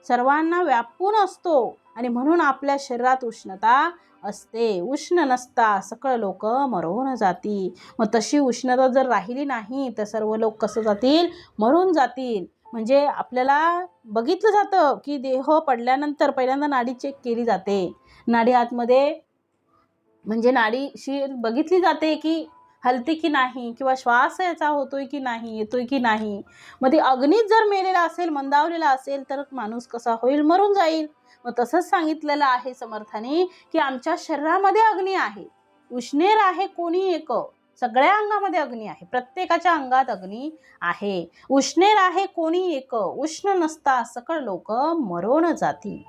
सर्वांना व्यापून असतो आणि म्हणून आपल्या शरीरात उष्णता असते. उष्ण नसता सकळ लोक मरून जाती. मग तशी उष्णता जर राहिली नाही तर सर्व लोक कसं जातील, मरून जातील. म्हणजे आपल्याला बघितलं जातं की देह पडल्यानंतर पहिल्यांदा नाडी चेक केली जाते. नाडी आतमध्ये म्हणजे नाडीशी बघितली जाते की हलते की नाही किंवा श्वास याचा होतोय की नाही, येतोय की नाही. मग ते अग्नीत जर मेलेला असेल, मंदावलेला असेल तर माणूस कसा होईल, मरून जाईल. मग तसंच सांगितलेलं आहे समर्थाने की आमच्या शरीरामध्ये अग्नी आहे. उष्णेर आहे कोणी एक, सगळ्या अंगामध्ये अग्नी आहे, प्रत्येकाच्या अंगात अग्नी आहे. उष्णेर आहे कोणी एक, उष्ण नसता सकळ लोक मरून जाती.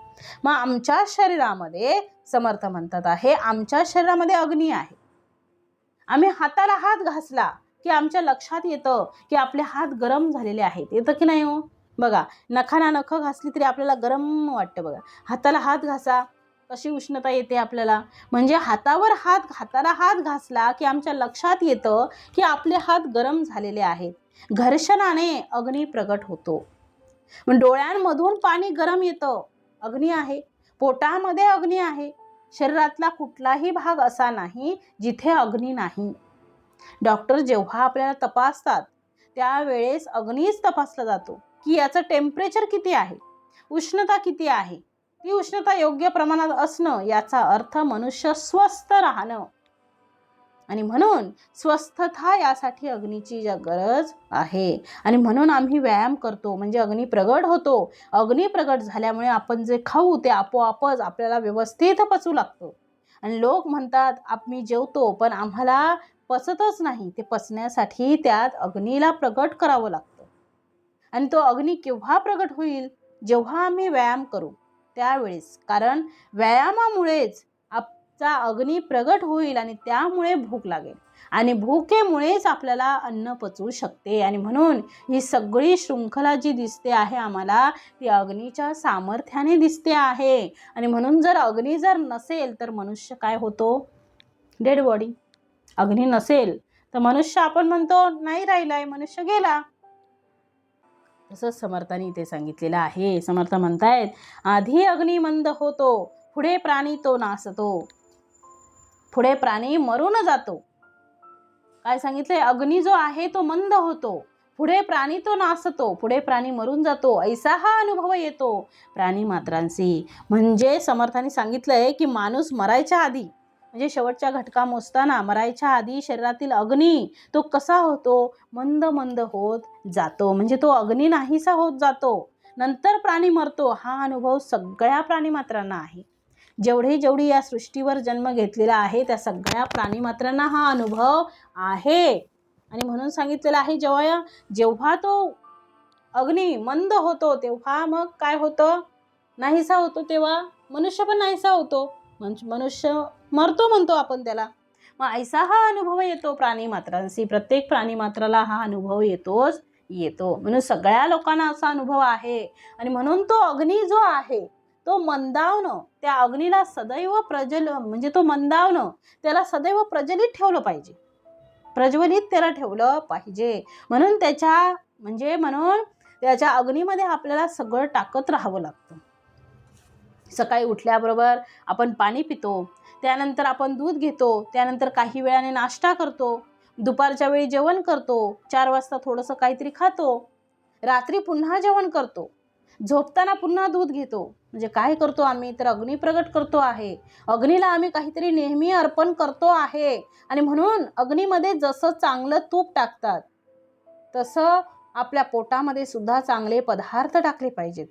मग आमच्या शरीरामध्ये समर्थ म्हणतात आहे आमच्या शरीरामध्ये अग्नी आहे. आम्ही हाताला हात घासला की आमच्या लक्षात येतं की आपले हात गरम झालेले आहेत. येतं की नाही हो? बघा नखाना नख घासली तरी आपल्याला गरम वाटतं. बघा हाताला हात घासा, कशी उष्णता येते आपल्याला, म्हणजे हाताला हात घासला की आमच्या लक्षात येतं की आपले हात गरम झालेले आहेत. घर्षणाने अग्नी प्रगट होतो. मग डोळ्यांमधून पाणी गरम येतं, अग्नी आहे. पोटामध्ये अग्नी आहे. शरीरातला कुठलाही भाग असा नाही जिथे अग्नी नाही. डॉक्टर जेव्हा आपल्याला तपासतात त्यावेळेस अग्नीच तपासला जातो की याचं टेम्परेचर किती आहे, उष्णता किती आहे. ती उष्णता योग्य प्रमाणात असणं याचा अर्थ मनुष्य स्वस्थ राहणं. आणि म्हणून स्वस्थता यासाठी अग्नीची गरज आहे. आणि म्हणून आम्ही व्यायाम करतो, म्हणजे अग्नी प्रगट होतो. अग्नी प्रगट झाल्यामुळे आपण जे खाऊ ते आपोआपच आपल्याला व्यवस्थित पचू लागतं. आणि लोक म्हणतात आम्ही जेवतो पण आम्हाला पचतच नाही. ते पचण्यासाठी त्यात अग्नीला प्रगट करावं लागतं. आणि तो अग्नी केव्हा प्रगट होईल, जेव्हा आम्ही व्यायाम करू त्यावेळेस. कारण व्यायामामुळेच चा अग्नी प्रगट होईल आणि त्यामुळे भूक लागेल आणि भूकेमुळेच आपल्याला अन्न पचवू शकते. आणि म्हणून ही सगळी शृंखला जी दिसते आहे आम्हाला ती अग्नीच्या सामर्थ्याने दिसते आहे. आणि म्हणून जर अग्नी जर नसेल तर मनुष्य काय होतो, डेड बॉडी. अग्नी नसेल तर मनुष्य आपण म्हणतो नाही राहिलाय, मनुष्य गेला. तसंच समर्थांनी इथे सांगितलेलं आहे. समर्थ म्हणतायत आधी अग्नी मंद होतो, पुढे प्राणी तो नासतो. पुढे प्राणी मरून जातो. काय सांगितलंय, अग्नी जो आहे तो मंद होतो, पुढे प्राणी तो नासतो, पुढे प्राणी मरून जातो. ऐसा हा अनुभव येतो प्राणी मात्रांशी. म्हणजे समर्थांनी सांगितलंय की माणूस मरायच्या आधी, म्हणजे शेवटच्या घटका मोजताना मरायच्या आधी शरीरातील अग्नी तो कसा होतो, मंद मंद होत जातो. म्हणजे तो अग्नी नाहीसा होत जातो. नंतर प्राणी मरतो. हा अनुभव सगळ्या प्राणी मात्रांना आहे. जेवढी या सृष्टीवर जन्म घेतलेला आहे त्या सगळ्या प्राणीमात्रांना हा अनुभव आहे. आणि म्हणून सांगितलेलं आहे जेव्हा तो अग्नी मंद होतो तेव्हा मग काय होतं, नाहीसा होतो. तेव्हा मनुष्य पण नाहीसा होतो, मनुष्य मरतो म्हणतो आपण त्याला. मग ऐसा हा अनुभव येतो प्राणीमात्रांशी. प्रत्येक प्राणीमात्राला हा अनुभव येतो. म्हणून सगळ्या लोकांना असा अनुभव आहे. आणि म्हणून तो अग्नी जो आहे तो मंदावणं, त्या अग्नीला सदैव म्हणजे तो मंदावणं त्याला सदैव प्रज्वलित ठेवलं पाहिजे, प्रज्वलित त्याला ठेवलं पाहिजे. म्हणून त्याच्या अग्नीमध्ये आपल्याला सगळं टाकत राहावं लागतं. सकाळी उठल्याबरोबर आपण पाणी पितो, त्यानंतर आपण दूध घेतो, त्यानंतर काही वेळाने नाश्ता करतो, दुपारच्या वेळी जेवण करतो, 4 वाजता थोडंसं काहीतरी खातो, रात्री पुन्हा जेवण करतो, झोपताना पुन्हा दूध घेतो. म्हणजे काय करतो आम्ही तर अग्नी प्रगट करतो आहे. अग्नीला आम्ही काहीतरी नेहमी अर्पण करतो आहे. आणि म्हणून अग्नीमध्ये जसं चांगलं तूप टाकतात तसं आपल्या पोटामध्ये सुद्धा चांगले पदार्थ टाकले पाहिजेत.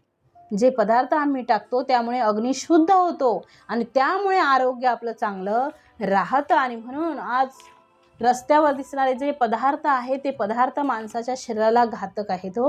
जे पदार्थ आम्ही टाकतो त्यामुळे अग्नी शुद्ध होतो आणि त्यामुळे आरोग्य आपलं चांगलं राहतं. आणि म्हणून आज रस्त्यावर दिसणारे जे पदार्थ आहे ते पदार्थ माणसाच्या शरीराला घातक आहेत.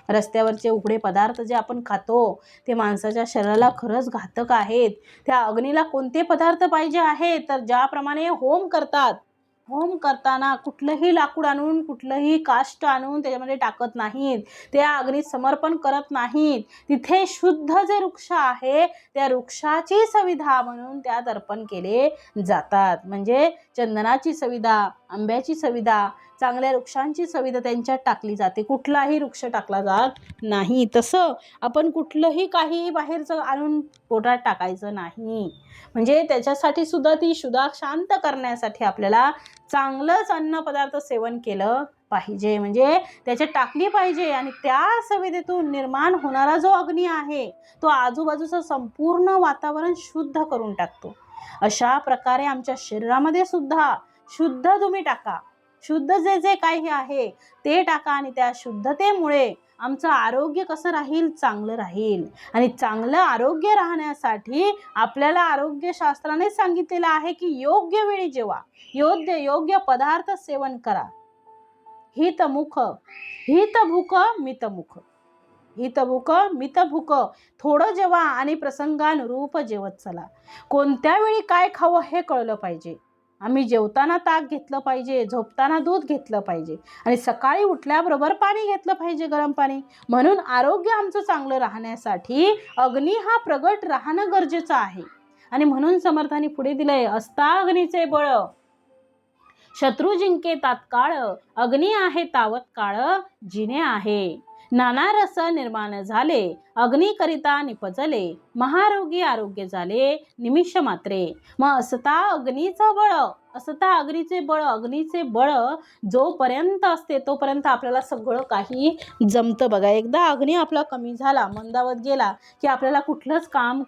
रस्त्यावरचे उघडे पदार्थ जे आपण खातो ते माणसाच्या शरीराला खरंच घातक आहेत. त्या अग्नीला कोणते पदार्थ पाहिजे आहेत तर ज्याप्रमाणे होम करताना कुठलंही लाकूड आणून कुठलंही काष्ट आणून त्याच्यामध्ये टाकत नाहीत, त्या अग्नीत समर्पण करत नाहीत. तिथे शुद्ध जे वृक्ष आहे त्या वृक्षाची सविधा म्हणून त्यात अर्पण केले जातात. म्हणजे चंदनाची सविधा, आंब्याची सविधा, चांगल्या वृक्षांची सविधा त्यांच्यात टाकली जाते. कुठलाही वृक्ष टाकला जात नाही. तसं आपण कुठलंही काहीही बाहेरचं आणून पोटात टाकायचं नाही. म्हणजे त्याच्यासाठी सुद्धा ती शुद्धा शांत करण्यासाठी आपल्याला चांगलंच अन्न पदार्थ सेवन केलं पाहिजे, म्हणजे त्याच्यात टाकली पाहिजे. आणि त्या सविधेतून निर्माण होणारा जो अग्नी आहे तो आजूबाजूचं संपूर्ण वातावरण शुद्ध करून टाकतो. अशा प्रकारे आमच्या शरीरामध्ये सुद्धा शुद्ध तुम्ही टाका, शुद्ध जे जे काही आहे ते टाका. आणि त्या शुद्धतेमुळे आमचं आरोग्य कसं राहील, चांगलं राहील. आणि चांगलं आरोग्य राहण्यासाठी आपल्याला आरोग्यशास्त्राने सांगितलेलं आहे की योग्य वेळी जेवा, योग्य पदार्थ सेवन करा. हितभूक मितभूक थोडं जेवा आणि प्रसंगानुरूप जेवत चला. कोणत्या वेळी काय खावं हे कळलं पाहिजे. आम्ही जेवताना ताक घेतलं पाहिजे, झोपताना दूध घेतलं पाहिजे आणि सकाळी उठल्याबरोबर पाणी घेतलं पाहिजे, गरम पाणी. म्हणून आरोग्य आमचं चांगलं राहण्यासाठी अग्नी हा प्रगट राहणं गरजेचं आहे. आणि म्हणून समर्थांनी पुढे दिलंय, असता अग्नीचे बळ शत्रू जिंके तात्काळ, अग्नी आहे तावत काळ जिने आहे. नाना रस निर्माण झाले, अग्निकरिता निपजले, महारोगी आरोग्य झाले निमिष मात्रे. मग असता अग्नीचं बळ, असता अग्नीचे बळ, अग्नीचे बळ जोपर्यंत असते तोपर्यंत आपल्याला सगळं काही जमतं बघा. एकदा अग्नी आपला कमी झाला, मंदावत गेला की आपल्याला कुठलंच काम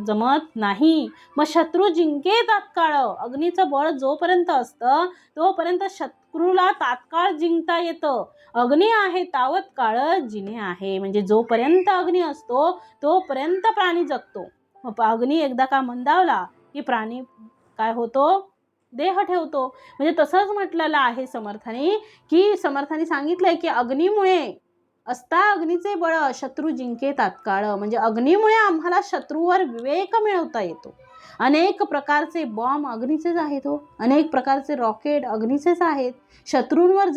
जमत नाही. मग शत्रू जिंके तात्काळ, अग्नीचं बळ जोपर्यंत असतं तोपर्यंत शत्रूला तात्काळ जिंकता येतं. अग्नी आहे तावत काळ जिने आहे, म्हणजे जोपर्यंत अग्नी असतो तोपर्यंत प्राणी जगतो. मग अग्नी एकदा का मंदावला की प्राणी काय होतो, देह ठेवतो. म्हणजे तसंच म्हटलेलं आहे समर्थांनी, की समर्थांनी सांगितलंय की अग्नीमुळे असता अग्नीचे बळ शत्रू जिंके तात्काळ, म्हणजे अग्नीमुळे आम्हाला शत्रूवर विवेक मिळवता येतो. अनेक प्रकारचे बॉम्ब अग्नीचेच आहेत हो, अनेक प्रकारचे रॉकेट अग्नीचेच आहेत. शत्रूवर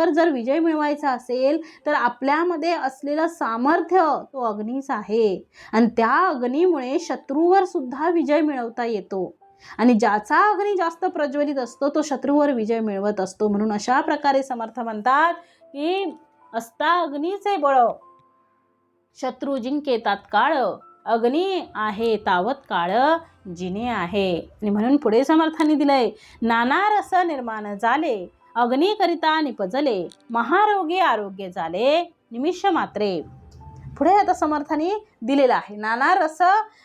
जर विजय मिळवायचा असेल तर आपल्यामध्ये असलेलं सामर्थ्य तो अग्नीच आहे. आणि त्या अग्नीमुळे शत्रूवर सुद्धा विजय मिळवता येतो. आणि ज्याचा अग्नी जास्त प्रज्वलित असतो तो शत्रूवर विजय मिळवत असतो. म्हणून अशा प्रकारे समर्थ म्हणतात की असता अग्नीचे बळ शत्रू जिंके तात्काळ, अग्नी आहे तावत काळ जिने आहे. आणि म्हणून पुढे समर्थांनी दिलंय, नाना रस निर्माण झाले, अग्निकरिता निपजले, महारोगी आरोग्य झाले निमिष मात्रे. पुढे आता समर्थांनी दिलेलं आहे, नाना रस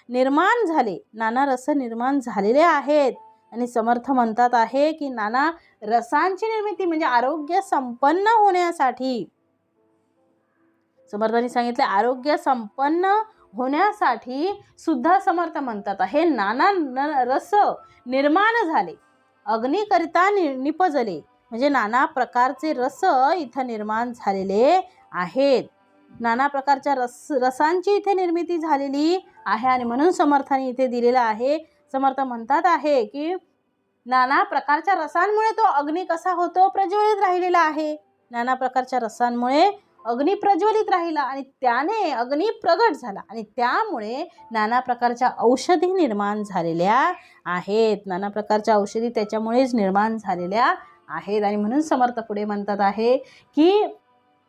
निर्माण झाले, नाना रस निर्माण झालेले आहेत. आणि समर्थ म्हणतात आहे की नाना रसांची निर्मिती म्हणजे आरोग्य संपन्न होण्यासाठी, समर्थांनी सांगितले आरोग्य संपन्न होण्यासाठी सुद्धा समर्थ म्हणतात आहे नाना रस निर्माण झाले, अग्निकरिता निपजले, म्हणजे नाना प्रकारचे रस इथं निर्माण झालेले आहेत. नाना प्रकारच्या रसांची इथे निर्मिती झालेली आहे. आणि म्हणून समर्थांनी इथे दिलेलं आहे, समर्थ म्हणतात आहे की नाना प्रकारच्या रसांमुळे तो अग्नी कसा होतो, प्रज्वलित राहिलेला आहे. नाना प्रकारच्या रसांमुळे अग्नी प्रज्वलित राहिला आणि त्याने अग्नी प्रगट झाला आणि त्यामुळे नाना प्रकारच्या औषधी निर्माण झालेल्या आहेत. नाना प्रकारच्या औषधी त्याच्यामुळेच निर्माण झालेल्या आहेत. आणि म्हणून समर्थ पुढे म्हणतात आहे की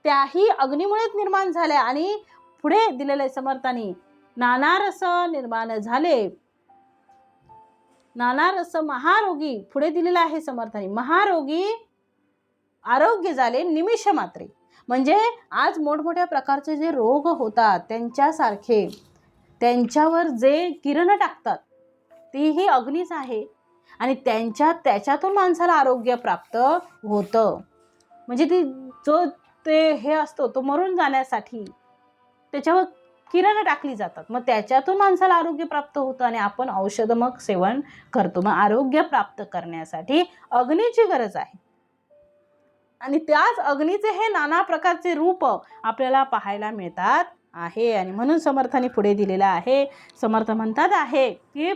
त्याही अग्नीमुळेच निर्माण झाल्या. आणि पुढे दिलेलं आहे समर्थांनी, नाना रस निर्माण झाले, नाना रस महारोगी, पुढे दिलेलं आहे समर्थांनी, महारोगी आरोग्य झाले निमिष मात्रे. म्हणजे आज मोठमोठ्या प्रकारचे जे रोग होतात त्यांच्यासारखे त्यांच्यावर जे किरण टाकतात तेही अग्नीच आहे. आणि त्याच्यातून माणसाला आरोग्य प्राप्त होतं. म्हणजे ते हे असतो तो मरून जाण्यासाठी त्याच्यावर किरण टाकली जातात, मग त्याच्यातून माणसाला आरोग्य प्राप्त होतं आणि आपण औषध मग सेवन करतो. मग आरोग्य प्राप्त करण्यासाठी अग्नीची गरज आहे. आणि त्याच अग्नीचे हे नाना प्रकारचे रूप आपल्याला पाहायला मिळतात आहे. आणि म्हणून समर्थांनी पुढे दिलेला आहे, समर्थ म्हणतात आहे की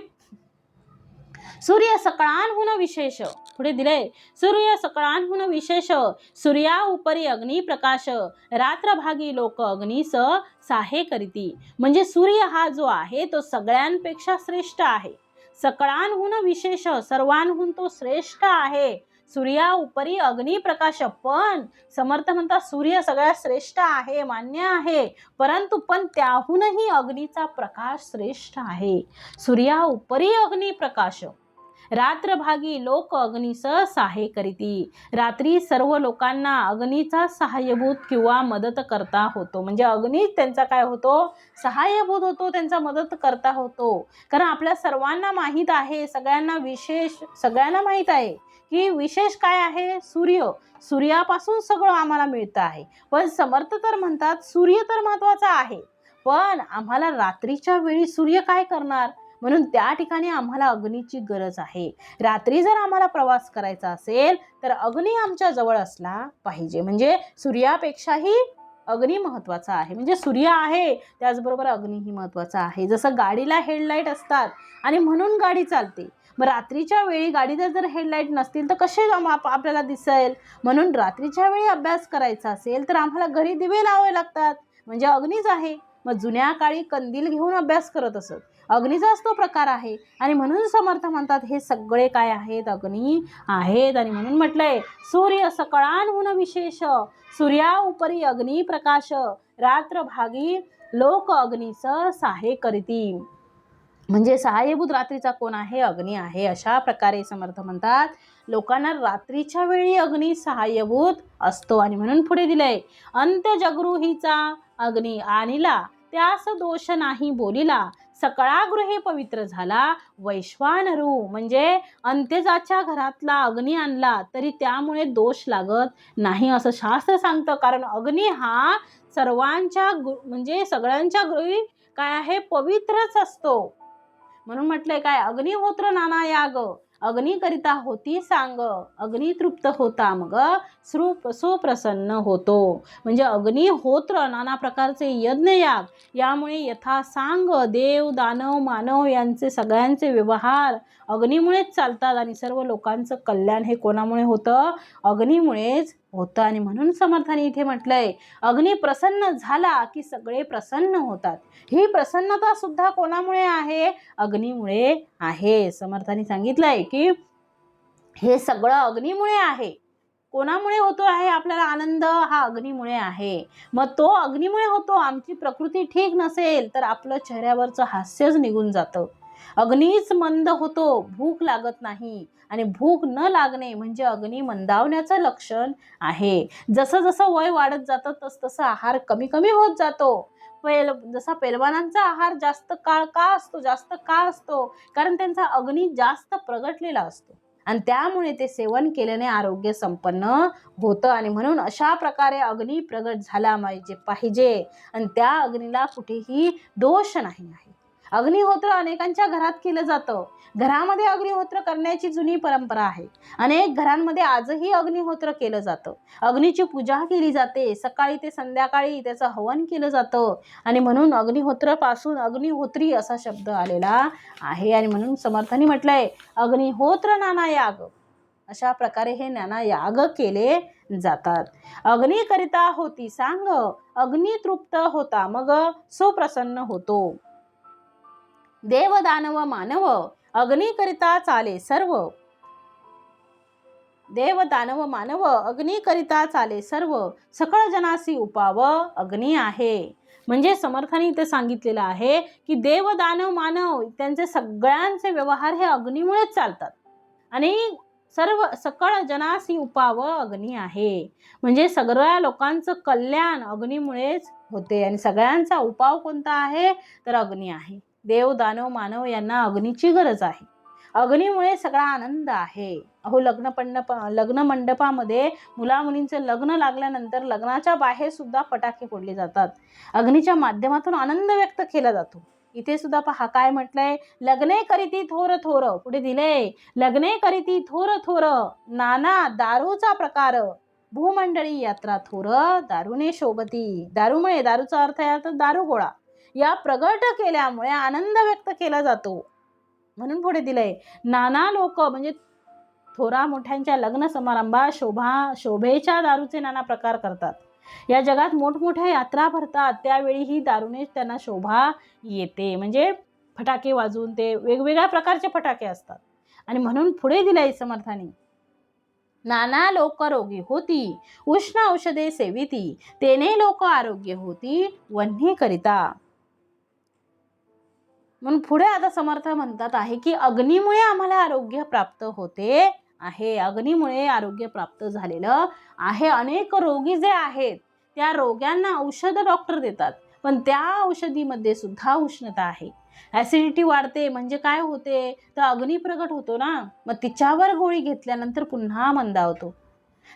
सूर्य सकळांहून विशेष, पुढे दिले, सूर्य सकळांहून विशेष, सूर्या उपरी अग्नी प्रकाश, रात्रभागी लोक अग्नीस साहे करीती. म्हणजे सूर्य हा जो आहे तो सगळ्यांपेक्षा श्रेष्ठ आहे. सकळांहून विशेष, सर्वांहून तो श्रेष्ठ आहे. सूर्या उपरी अग्नी प्रकाश, पण समर्थ म्हणतात सूर्य सगळ्यात श्रेष्ठ आहे, मान्य आहे, परंतु पण त्याहूनही अग्नीचा प्रकाश श्रेष्ठ आहे. सूर्या उपरी अग्नी प्रकाश, रात्रभागी लोक अग्नीस सहाय्य करीती. रात्री सर्व लोकांना अग्नीचा सहाय्यभूत किंवा मदत करता होतो. म्हणजे अग्नी त्यांचा काय होतो, सहाय्यभूत होतो, त्यांचा मदत करता होतो. कारण आपल्या सर्वांना माहीत आहे, सगळ्यांना माहीत आहे की विशेष काय आहे, सूर्यापासून सगळं आम्हाला मिळतं आहे. पण समर्थ तर म्हणतात सूर्य तर महत्त्वाचा आहे, पण आम्हाला रात्रीच्या वेळी सूर्य काय करणार, म्हणून त्या ठिकाणी आम्हाला अग्नीची गरज आहे. रात्री जर आम्हाला प्रवास करायचा असेल तर अग्नी आमच्या जवळ असला पाहिजे. म्हणजे सूर्यापेक्षाही अग्नी महत्वाचा आहे. म्हणजे सूर्य आहे त्याचबरोबर अग्नीही महत्वाचा आहे. जसं गाडीला हेडलाईट असतात आणि म्हणून गाडी चालते. मग रात्रीच्या वेळी गाडीला जर हेडलाईट नसतील तर कसे आपल्याला दिसेल? म्हणून रात्रीच्या वेळी अभ्यास करायचा असेल तर आम्हाला घरी दिवे लावावे लागतात, म्हणजे अग्नीच आहे. मग जुन्या काळी कंदील घेऊन अभ्यास करत असत, अग्नीचाच तो प्रकार आहे. आणि म्हणून समर्थ म्हणतात हे सगळे काय आहेत? अग्नी आहेत. आणि म्हणून म्हटलंय सूर्य सकळांहून विशेष, सूर्या उपरी अग्नी प्रकाश, रात्र भागी लोक अग्नीच सहाय्य करीती. म्हणजे सहाय्यभूत रात्रीचा कोण आहे? अग्नी आहे. अशा प्रकारे समर्थ म्हणतात लोकांना रात्रीच्या वेळी अग्नी सहाय्यभूत असतो. आणि म्हणून पुढे दिलंय अंत्य जगृहीचा अग्नी आणिला, त्यास दोष नाही बोलिला, सकळा गृहे पवित्र झाला वैश्वानरू. म्हणजे अंत्यजाच्या घरातला अग्नी आणला तरी त्यामुळे दोष लागत नाही असं शास्त्र सांगतं. कारण अग्नी हा सर्वांच्या म्हणजे सगळ्यांच्या गृही काय आहे? पवित्रच असतो. म्हणून म्हटलंय काय? अग्निहोत्र नाना याग, अग्निकरिता होती सांग, अग्नी तृप्त होता मग सुप्रसन्न होतो. म्हणजे अग्निहोत्र नाना प्रकारचे यज्ञ याग यामुळे यथा सांग देव दानव मानव यांचे सगळ्यांचे व्यवहार अग्नीमुळेच चालतात. आणि सर्व लोकांचं कल्याण हे कोणामुळे होतं? अग्नीमुळेच होतं. आणि म्हणून समर्थाने इथे म्हटलंय अग्नी प्रसन्न झाला की सगळे प्रसन्न होतात. ही प्रसन्नता सुद्धा कोणामुळे आहे? अग्नीमुळे आहे. समर्थाने सांगितलंय की हे सगळं अग्नीमुळे आहे. कोणामुळे होतो आहे आपल्याला आनंद? हा अग्नीमुळे आहे. मग तो अग्नीमुळे होतो. आमची प्रकृती ठीक नसेल तर आपलं चेहऱ्यावरचं हास्यच निघून जातं. अग्नीच मंद होतो, भूक लागत नाही. आणि भूक न लागणे म्हणजे अग्नी मंदावण्याचं लक्षण आहे. जसं जसं वय वाढत जातं तसं आहार कमी कमी होत जातो. जसा पैलवानांचा आहार जास्त काळ का असतो? जास्त का असतो? कारण त्यांचा अग्नी जास्त प्रगटलेला असतो आणि त्यामुळे ते सेवन केल्याने आरोग्य संपन्न होतं. आणि म्हणून अशा प्रकारे अग्नी प्रगट झाला पाहिजे आणि त्या अग्नीला कुठेही दोष नाही आहे. अग्निहोत्र अनेकांच्या घरात केलं जातं. घरामध्ये अग्निहोत्र करण्याची जुनी परंपरा आहे. अनेक घरांमध्ये आजही अग्निहोत्र केलं जातं. अग्नीची पूजा केली जाते. सकाळी ते संध्याकाळी त्याचं हवन केलं जातं. आणि म्हणून अग्निहोत्रापासून अग्निहोत्री असा शब्द आलेला आहे. आणि म्हणून समर्थांनी म्हटलंय अग्निहोत्र नाना याग, अशा प्रकारे हे नाना याग केले जातात. अग्निकरिता होती सांग, अग्नी तृप्त होता मग सुप्रसन्न होतो. देव दानव मानव, अग्निकरिता चाले सर्व. देव दानव मानव, अग्निकरिता चाले सर्व, सकळ जनासी उपाव अग्नी आहे. म्हणजे समर्थाने इथे सांगितलेलं आहे की देव दानव मानव त्यांचे सगळ्यांचे व्यवहार हे अग्नीमुळेच चालतात आणि सर्व सकळ जनासी उपाव अग्नी आहे. म्हणजे सगळ्या लोकांचं कल्याण अग्नीमुळेच होते आणि सगळ्यांचा उपाव कोणता आहे? तर अग्नी आहे. देव दानव मानव यांना अग्नीची गरज आहे. अग्नीमुळे सगळा आनंद आहे. अहो लग्न मंडपामध्ये मुला मुलींचे लग्न लागल्यानंतर लग्नाच्या बाहेर सुद्धा फटाके फोडले जातात. अग्नीच्या माध्यमातून आनंद व्यक्त केला जातो. इथे सुद्धा पहा काय म्हटलंय, लग्ने करीती थोर थोर. पुढे दिले लग्ने करीती थोर थोर, नाना दारूचा प्रकार, भूमंडळी यात्रा थोर, दारूने शोभती. दारूमुळे, दारूचा अर्थ आहे दारू गोळा, या प्रगट केल्यामुळे आनंद व्यक्त केला जातो. म्हणून पुढे दिलंय नाना लोक म्हणजे थोरा मोठ्यांच्या लग्न समारंभात शोभेच्या दारूचे नाना प्रकार करतात. या जगात मोठमोठ्या यात्रा भरतात त्यावेळी ही दारूने त्यांना शोभा येते. म्हणजे फटाके वाजून ते वेगवेगळ्या प्रकारचे फटाके असतात. आणि म्हणून पुढे दिलंय समर्थाने नाना लोक रोगी होती, उष्ण औषधे सेविती, तेने लोक आरोग्य होती वन्ही करिता. म्हणून पुढे आता समर्थ म्हणतात आहे की अग्नीमुळे आम्हाला आरोग्य प्राप्त होते आहे. अग्नीमुळे आरोग्य प्राप्त झालेलं आहे. अनेक रोगी जे आहेत त्या रोग्यांना औषध डॉक्टर देतात, पण त्या औषधीमध्ये सुद्धा उष्णता आहे. ॲसिडिटी वाढते म्हणजे काय होते तर अग्नी प्रगट होतो ना, मग तिच्यावर गोळी घेतल्यानंतर पुन्हा मंदावतो.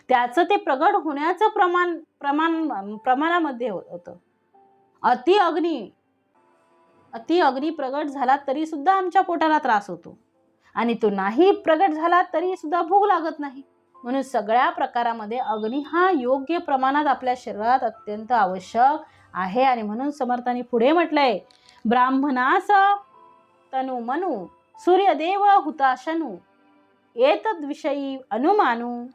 त्याचं ते प्रगट होण्याचं प्रमाणामध्ये होतं. अति अग्नी प्रगट झाला तरी सुद्धा आमच्या पोटाला त्रास होतो आणि तो नाही प्रगट झाला तरी सुद्धा भूक लागत नाही. म्हणून सगळ्या प्रकारामध्ये अग्नी हा योग्य प्रमाणात आपल्या शरीरात अत्यंत आवश्यक आहे. आणि म्हणून समर्थांनी पुढे म्हटलंय, ब्राह्मणास तनु मनु सूर्यदेव हुताशनु एतद्विषयी अनुमानू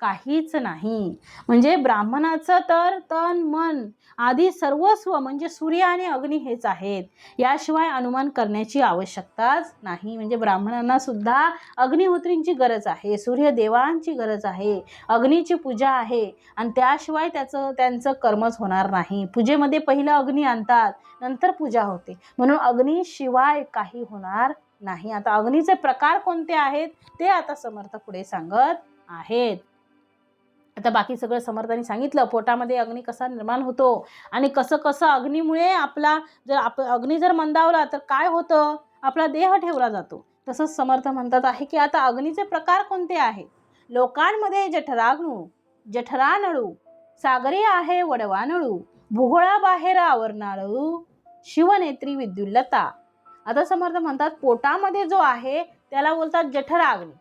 काहीच नाही. म्हणजे ब्राह्मणाचं तर तन मन आदी सर्वस्व म्हणजे सूर्य आणि अग्नी हेच आहेत. याशिवाय अनुमान करण्याची आवश्यकताच नाही. म्हणजे ब्राह्मणांना सुद्धा अग्निहोत्रींची गरज आहे, सूर्यदेवांची गरज आहे, अग्नीची पूजा आहे आणि त्याशिवाय त्यांचं कर्मच होणार नाही. पूजेमध्ये पहिलं अग्नी आणतात, नंतर पूजा होते. म्हणून अग्नीशिवाय काही होणार नाही. आता अग्नीचे प्रकार कोणते आहेत ते आता समर्थ पुढे सांगत आहेत. आता बाकी सगळं समर्थांनी सांगितलं. पोटामध्ये अग्नी कसा निर्माण होतो आणि कसं कसं अग्नीमुळे अग्नी जर मंदावला तर काय होतं, आपला देह ठेवला जातो. तसंच समर्थ म्हणतात आहे की आता अग्नीचे प्रकार कोणते आहेत. लोकांमध्ये जठरानळू, सागरी आहे वडवानळू, भूगोळाबाहेर आवरणाळू, शिवनेत्री विद्युल्लता. आता समर्थ म्हणतात पोटामध्ये जो आहे त्याला बोलतात जठराग्नी.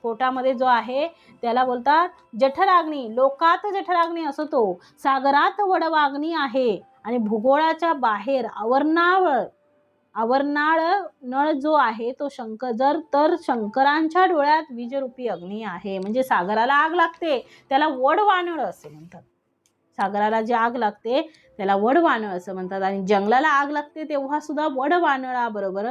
पोटामध्ये जो आहे त्याला बोलतात जठराग्नी. लोकात जठराग्नी असतो, सागरात वडवाग्नी आहे आणि भूगोळाच्या बाहेर आवरणाळ नळ जो आहे तो शंकरांच्या डोळ्यात वीजरूपी अग्नी आहे. म्हणजे सागराला आग लागते त्याला वडवानळ असे म्हणतात. सागराला जी आग लागते त्याला वडवानळ असं म्हणतात. आणि जंगलाला आग लागते तेव्हा सुद्धा वडवानळाबरोबर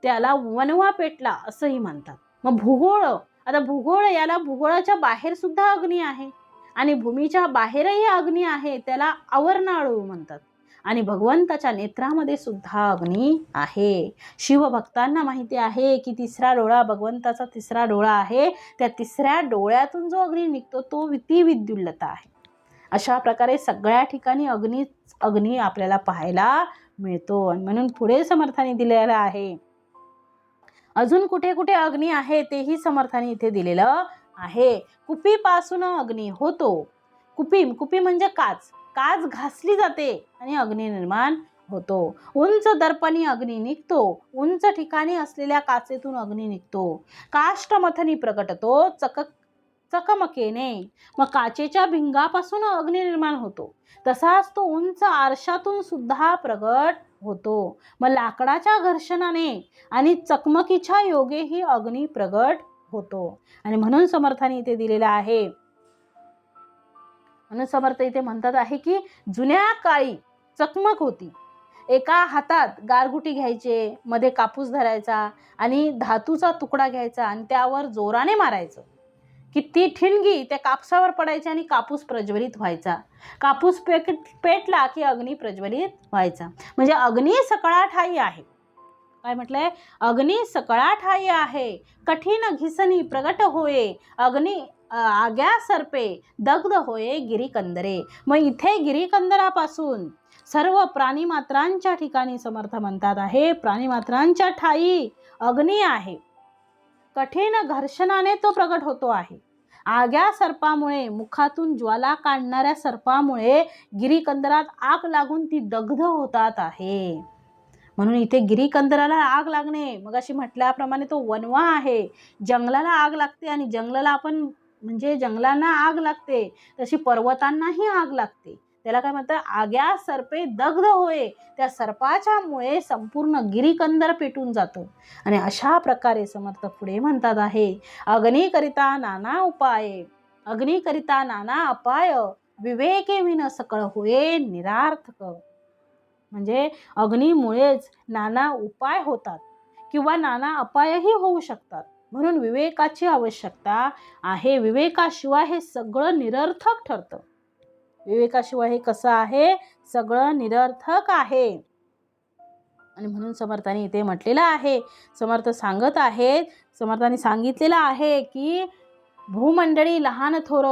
त्याला वणवा पेटला असंही म्हणतात. मग भूगोळ, आता भूगोळ याला भूगोळाच्या बाहेर सुद्धा अग्नी आहे आणि भूमीच्या बाहेरही अग्नी आहे, त्याला आवरणाळू म्हणतात. आणि भगवंताच्या नेत्रामध्ये सुद्धा अग्नी आहे. शिवभक्तांना माहिती आहे की तिसरा डोळा भगवंताचा तिसरा डोळा आहे. त्या तिसऱ्या डोळ्यातून जो अग्नी निघतो ती विद्युल्लता आहे. अशा प्रकारे सगळ्या ठिकाणी अग्नी आपल्याला पाहायला मिळतो. आणि म्हणून पुढे समर्थांनी दिलेलं आहे. अजून कुठे कुठे अग्नी आहे तेही समर्थांनी इथे दिलेलं आहे. कुपीपासून अग्नी होतो. कुपी म्हणजे काच घासली जाते आणि अग्नी निर्माण होतो. उंच दर्पणी अग्नी निघतो. उंच ठिकाणी असलेल्या काचेतून अग्नी निघतो. काष्ठमथनी प्रगटतो चकमकेने. मग काचेच्या भिंगापासून अग्नी निर्माण होतो. तसाच तो उंच आरशातून सुद्धा प्रगट होतो. मग लाकडाच्या घर्षणाने आणि चकमकीच्या योगेही अग्नी प्रगट होतो. आणि म्हणून समर्थांनी इथे दिलेला आहे. म्हणून समर्थ इथे म्हणतात आहे की जुन्या काळी चकमक होती. एका हातात गारगुटी घ्यायचे, मध्ये कापूस धरायचा आणि धातूचा तुकडा घ्यायचा आणि त्यावर जोराने मारायचं की ती ठिणगी त्या कापसावर पडायची आणि कापूस प्रज्वलित व्हायचा. कापूस पेटला की अग्नी प्रज्वलित व्हायचा. म्हणजे अग्नी सकळा ठाई आहे. काय म्हटलंय, अग्नी सकळा ठाई आहे. कठीण घिसणी प्रगट होये, अग्नी आग्या सरपे दग्ध होये गिरीकंदरे. मग इथे गिरीकंदरापासून सर्व प्राणीमात्रांच्या ठिकाणी समर्थ म्हणतात आहे प्राणीमात्रांच्या ठाई अग्नी आहे. कठीण घर्षणाने तो प्रगट होतो आहे. आग्या सर्पामुळे, मुखातून ज्वाला काढणाऱ्या सर्पामुळे गिरीकंदरात आग लागून ती दग्ध होतात आहे. म्हणून इथे गिरीकंदराला आग लागणे, मग अशी म्हटल्याप्रमाणे तो वणवा आहे. जंगलाला आग लागते आणि जंगलांना आग लागते तशी पर्वतांनाही आग लागते. त्याला काय म्हणतात, आग्या सर्पे दग्ध होय. त्या सर्पाच्या मुळे संपूर्ण गिरीकंदर पेटून जातो. आणि अशा प्रकारे समर्थ पुढे म्हणतात आहे अग्निकरिता नाना अपाय विवेके विन सकळ होये निरार्थक. म्हणजे अग्नीमुळेच नाना उपाय होतात किंवा नाना अपायही होऊ शकतात. म्हणून विवेकाची आवश्यकता आहे. विवेकाशिवाय हे सगळं निरर्थक ठरतं. विवेकाशिवाय हे कसं आहे, सगळं निरर्थक आहे. आणि म्हणून समर्थांनी इथे म्हटलेलं आहे, समर्थ सांगत आहेत, समर्थांनी सांगितलेलं आहे की भूमंडळी लहान थोर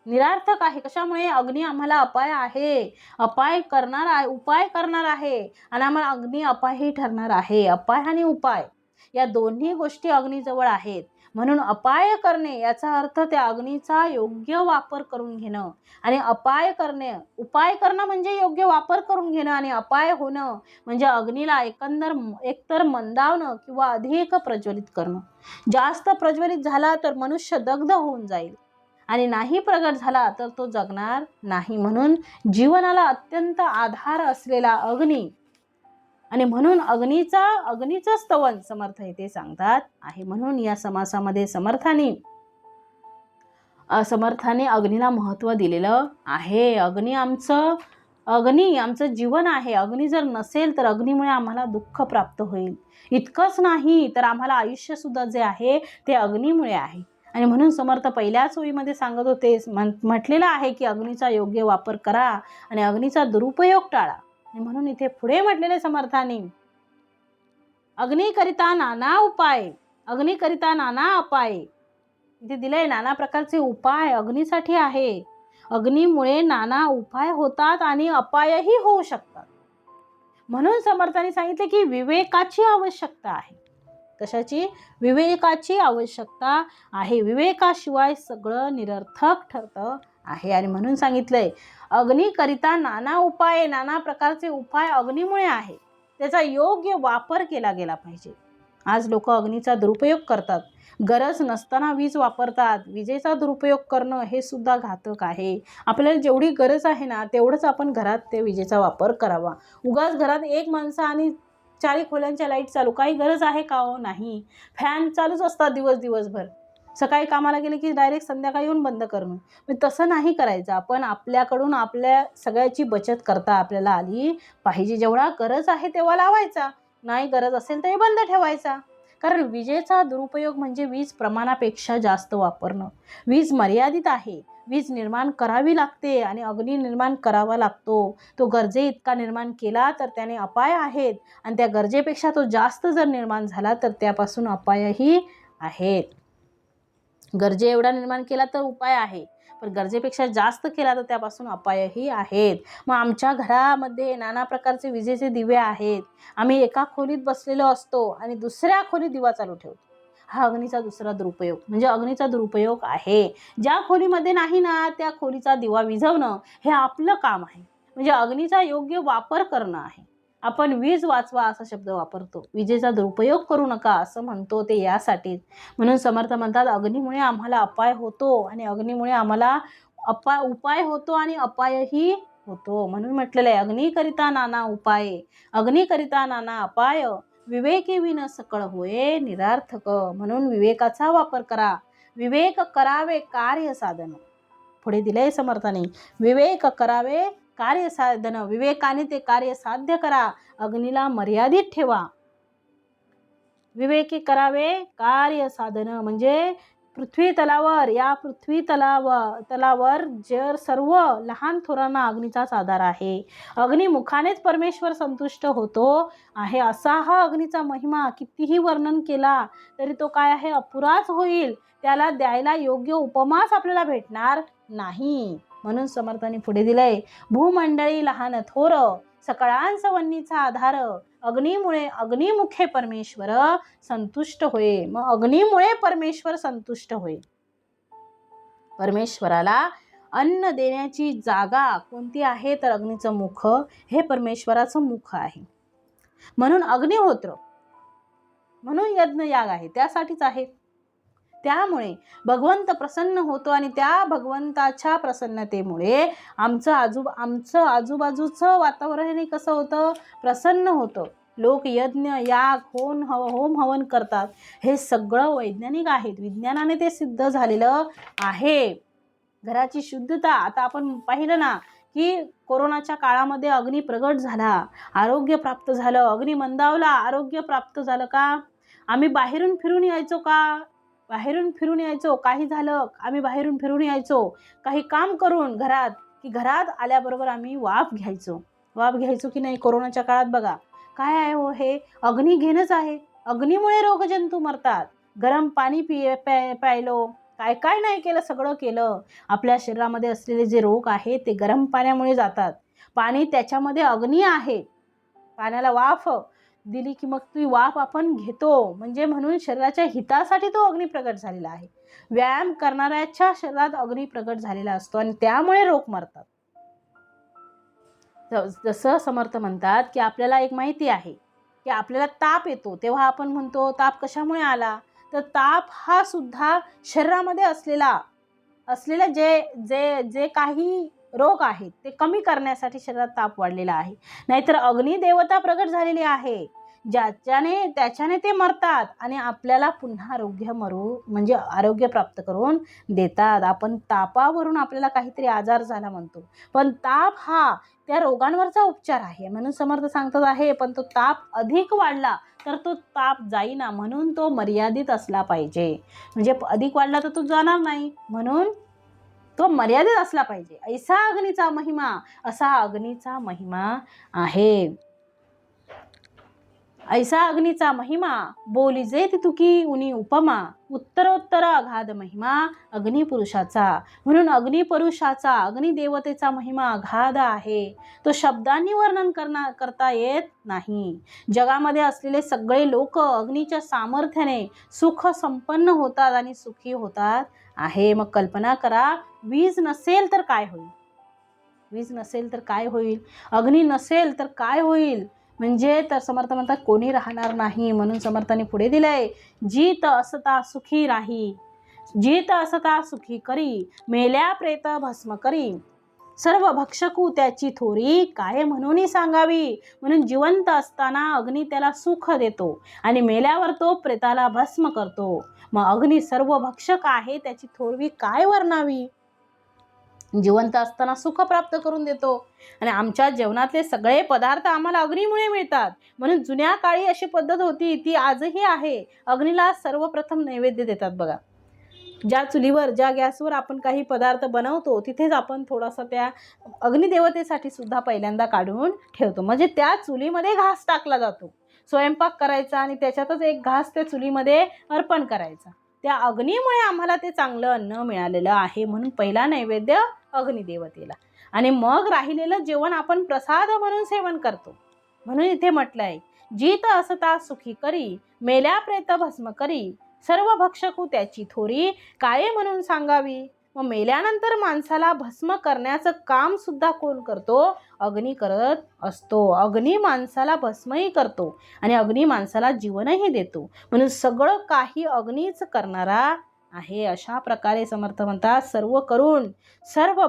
निरार्थक आहे. कशामुळे, अग्नी आम्हाला अपाय आहे, उपाय करणार आहे आणि आम्हाला अग्नी अपायही ठरणार आहे. अपाय आणि उपाय या दोन्ही गोष्टी अग्नीजवळ आहेत. म्हणून अपाय करणे याचा अर्थ त्या अग्नीचा योग्य वापर करून घेणं. आणि उपाय करणं म्हणजे योग्य वापर करून घेणं, आणि अपाय होणं म्हणजे अग्नीला एकतर मंदावणं किंवा अधिक प्रज्वलित करणं. जास्त प्रज्वलित झाला तर मनुष्य दग्ध होऊन जाईल, आणि नाही प्रगट झाला तर तो जगणार नाही. म्हणून जीवनाला अत्यंत आधार असलेला अग्नी, आणि म्हणून अग्नीचं स्तवन समर्थ ते सांगतात आहे. म्हणून या समासामध्ये समर्थाने अग्नीला महत्त्व दिलेलं आहे. अग्नी आमचं जीवन आहे. अग्नी जर नसेल तर अग्नीमुळे आम्हाला दुःख प्राप्त होईल. इतकंच नाही तर आम्हाला आयुष्य सुद्धा जे आहे ते अग्नीमुळे आहे. आणि म्हणून समर्थ पहिल्याच ओळीमध्ये सांगत होते, म्हटलेलं आहे की अग्नीचा योग्य वापर करा आणि अग्नीचा दुरुपयोग टाळा. आणि म्हणून इथे पुढे म्हटलेले समर्थाने, अग्निकरिता नाना अपाय. इथे दिलंय नाना प्रकारचे उपाय अग्नीसाठी आहे. अग्नीमुळे नाना उपाय होतात आणि अपायही होऊ शकतात. म्हणून समर्थांनी सांगितले की विवेकाची आवश्यकता आहे. कशाची? विवेकाची आवश्यकता आहे. विवेकाशिवाय सगळं निरर्थक ठरतं आहे. आणि म्हणून सांगितलंय अग्निकरिता नाना प्रकारचे उपाय अग्नीमुळे आहे. त्याचा योग्य वापर केला गेला पाहिजे. आज लोक अग्नीचा दुरुपयोग करतात. गरज नसताना वीज वापरतात. विजेचा दुरुपयोग करणं हे सुद्धा घातक आहे. आपल्याला जेवढी गरज आहे ना तेवढंच आपण घरात ते विजेचा वापर करावा. उगाच घरात एक माणसं आणि 4 खोल्यांच्या लाईट चालू, काही गरज आहे का हो? नाही. फॅन चालूच असतात दिवसभर. सकाळी कामाला गेले की डायरेक्ट संध्याकाळी येऊन बंद करणं. पण तसं नाही करायचं. आपण आपल्याकडून आपल्या सगळ्याची बचत करता आपल्याला आली पाहिजे. जेवढा गरज आहे तेव्हा लावायचा, नाही गरज असेल तर बंद ठेवायचा. कारण विजेचा दुरुपयोग म्हणजे वीज प्रमाणापेक्षा जास्त वापरणं. वीज मर्यादित आहे. वीज निर्माण करावी लागते आणि अग्नी निर्माण करावा लागतो. तो गरजे इतका निर्माण केला तर त्याने अपाय आहेत, आणि त्या गरजेपेक्षा तो जास्त जर निर्माण झाला तर त्यापासून अपायही आहेत. गरजे एवढा निर्माण केला तर उपाय आहे, पण गरजेपेक्षा जास्त केला तर त्यापासून अपायही आहेत. मग आमच्या घरामध्ये नाना प्रकारचे विजेचे दिवे आहेत. आम्ही एका खोलीत बसलेलो असतो आणि दुसऱ्या खोलीत दिवा चालू ठेवतो. हा अग्नीचा दुसरा दुरुपयोग म्हणजे अग्नीचा दुरुपयोग आहे. ज्या खोलीमध्ये नाही ना त्या खोलीचा दिवा विझवणं हे आपलं काम आहे. म्हणजे अग्नीचा योग्य वापर करणं आहे. आपण वीज वाचवा असा शब्द वापरतो, विजेचा दुरुपयोग करू नका असं म्हणतो ते यासाठीच. म्हणून समर्थ म्हणतात अग्नीमुळे आम्हाला अपाय होतो आणि अग्नीमुळे आम्हाला उपाय होतो आणि अपायही होतो. म्हणून म्हटलेलं आहे अग्निकरिता नाना उपाय, अग्निकरिता नाना अपाय, विवेकी विन सकळ होय निरार्थक. म्हणून विवेकाचा वापर करा. विवेक करावे कार्य साधन. पुढे दिलंय समर्थाने, विवेक करावे कार्य साधन. विवेकाने ते कार्य साध्य करा. अग्नीला मर्यादित ठेवा. विवेकी करावे कार्य साधन म्हणजे पृथ्वी तलावर जर सर्व लहान थोरांना अग्नीचाच आधार आहे. अग्निमुखानेच परमेश्वर संतुष्ट होतो आहे. असा हा अग्नीचा महिमा कितीही वर्णन केला तरी तो काय आहे, अपुराच होईल. त्याला द्यायला योग्य उपमाच आपल्याला भेटणार नाही. म्हणून समर्थांनी पुढे दिलंय, भूमंडळी लहान थोर, सकळांच वन्नीचा आधार, अग्निमुखे परमेश्वर संतुष्ट होय. मग अग्निमुळे परमेश्वर संतुष्ट होय. परमेश्वराला अन्न देण्याची जागा कोणती आहे तर अग्नीचं मुख हे परमेश्वराचं मुख आहे. म्हणून अग्निहोत्र, म्हणून यज्ञ याग आहे, त्यासाठीच आहे. त्यामुळे भगवंत प्रसन्न होतो आणि त्या भगवंताच्या प्रसन्नतेमुळे आमचं आजूबाजूचं वातावरण कसं होतं, प्रसन्न होतं. लोक यज्ञ याग होम हवन करतात. हे सगळं वैज्ञानिक आहेत. विज्ञानाने ते सिद्ध झालेलं आहे. घराची शुद्धता, आता आपण पाहिलं ना की कोरोनाच्या काळामध्ये अग्नी प्रगट झाला, आरोग्य प्राप्त झालं. अग्नी मंदावला, आरोग्य प्राप्त झालं का? आम्ही बाहेरून फिरून यायचो का? बाहेरून फिरून यायचो. काही झालं आम्ही बाहेरून फिरून यायचो, काही काम करून घरात आल्याबरोबर आम्ही वाफ घ्यायचो की नाही? कोरोनाच्या काळात बघा काय आहे हो, हे अग्नी घेणंच आहे. अग्नीमुळे रोगजंतू मरतात. गरम पाणी प्यायलो, काय नाही केलं, सगळं केलं. आपल्या शरीरामध्ये असलेले जे रोग आहेत ते गरम पाण्यामुळे जातात. पाणी त्याच्यामध्ये अग्नी आहे, पाण्याला वाफ दिली की मग ती वाफ आपण घेतो. म्हणजे म्हणून शरीराच्या हितासाठी तो अग्नी प्रगट झालेला आहे. व्यायाम करणाऱ्याच्या शरीरात अग्नी प्रगट झालेला असतो आणि त्यामुळे रोग मरतात. जसं समर्थ म्हणतात की आपल्याला एक माहिती आहे की आपल्याला ताप येतो तेव्हा आपण म्हणतो ताप कशामुळे आला, तर ताप हा सुद्धा शरीरामध्ये असलेले जे जे जे काही रोग आहेत ते कमी करण्यासाठी शरीरात ताप वाढलेला आहे. नाहीतर अग्नी देवता प्रगट झालेली आहे, त्याच्याने ते मरतात आणि आपल्याला पुन्हा म्हणजे आरोग्य प्राप्त करून देतात. आपण तापावरून आपल्याला काहीतरी आजार झाला म्हणतो, पण ताप हा त्या रोगांवरचा उपचार आहे. म्हणून समर्थ सांगतात आहे, पण तो ताप अधिक वाढला तर तो ताप जाईना, म्हणून तो मर्यादित असला पाहिजे. म्हणजे अधिक वाढला तर तो जाणार नाही, म्हणून तो मर्यादित असला पाहिजे. ऐसा अग्नीचा महिमा, असा अग्नीचा महिमा आहे. ऐसा अग्नीचा महिमा बोलिजे तुकी उनी उपमा, उत्तरोत्तर अगाध महिमा अग्निपुरुषाचा. म्हणून अग्निपुरुषाचा, अग्निदेवतेचा महिमा अगाध आहे. तो शब्दांनी वर्णन करता येत नाही. जगामध्ये असलेले सगळे लोक अग्नीच्या सामर्थ्याने सुख संपन्न होतात आणि सुखी होतात आहे. मग कल्पना करा, वीज नसेल तर काय होईल? वीज नसेल तर काय होईल? अग्नी नसेल तर काय होईल? म्हणजे तर समर्थ म्हणतात कोणी राहणार नाही. म्हणून समर्थाने पुढे दिलंय, जीत असता सुखी राही, जीत असता सुखी करी, मेल्या प्रेत भस्म करी, सर्व भक्षकू त्याची थोरी, काय म्हणून सांगावी. म्हणून जिवंत असताना अग्नी त्याला सुख देतो आणि मेल्यावर तो प्रेताला भस्म करतो. मग अग्नी सर्व भक्षक आहे, त्याची थोरवी काय वर्णावी. जिवंत असताना सुख प्राप्त करून देतो आणि आमच्या जेवणातले सगळे पदार्थ आम्हाला अग्नीमुळे मिळतात. म्हणून जुन्या काळी अशी पद्धत होती, ती आजही आहे. अग्नीला सर्वप्रथम नैवेद्य देतात बघा. ज्या चुलीवर, ज्या गॅसवर आपण काही पदार्थ बनवतो तिथेच आपण थोडासा त्या अग्निदेवतेसाठी सुद्धा पहिल्यांदा काढून ठेवतो. म्हणजे त्या चुलीमध्ये घास टाकला जातो. स्वयंपाक करायचा आणि त्याच्यातच एक घास त्या चुलीमध्ये अर्पण करायचा. त्या अग्नीमुळे आम्हाला ते चांगलं अन्न मिळालेलं आहे. म्हणून पहिला नैवेद्य अग्निदेवतेला आणि मग राहिलेलं जेवण आपण प्रसाद म्हणून सेवन करतो. म्हणून इथे म्हटलंय, जीत असता सुखी करी, मेल्या प्रेत भस्म करी, सर्व भक्षकू त्याची थोरी, काय म्हणून सांगावी. मग मेल्यानंतर माणसाला भस्म करण्याचं काम सुद्धा कोण करतो? अग्नी करत असतो. अग्नी माणसाला भस्मही करतो आणि अग्नी माणसाला जीवनही देतो. म्हणून सगळं काही अग्नीच करणारा आहे. अशा प्रकारे समर्थ म्हणतात, सर्व करून सर्व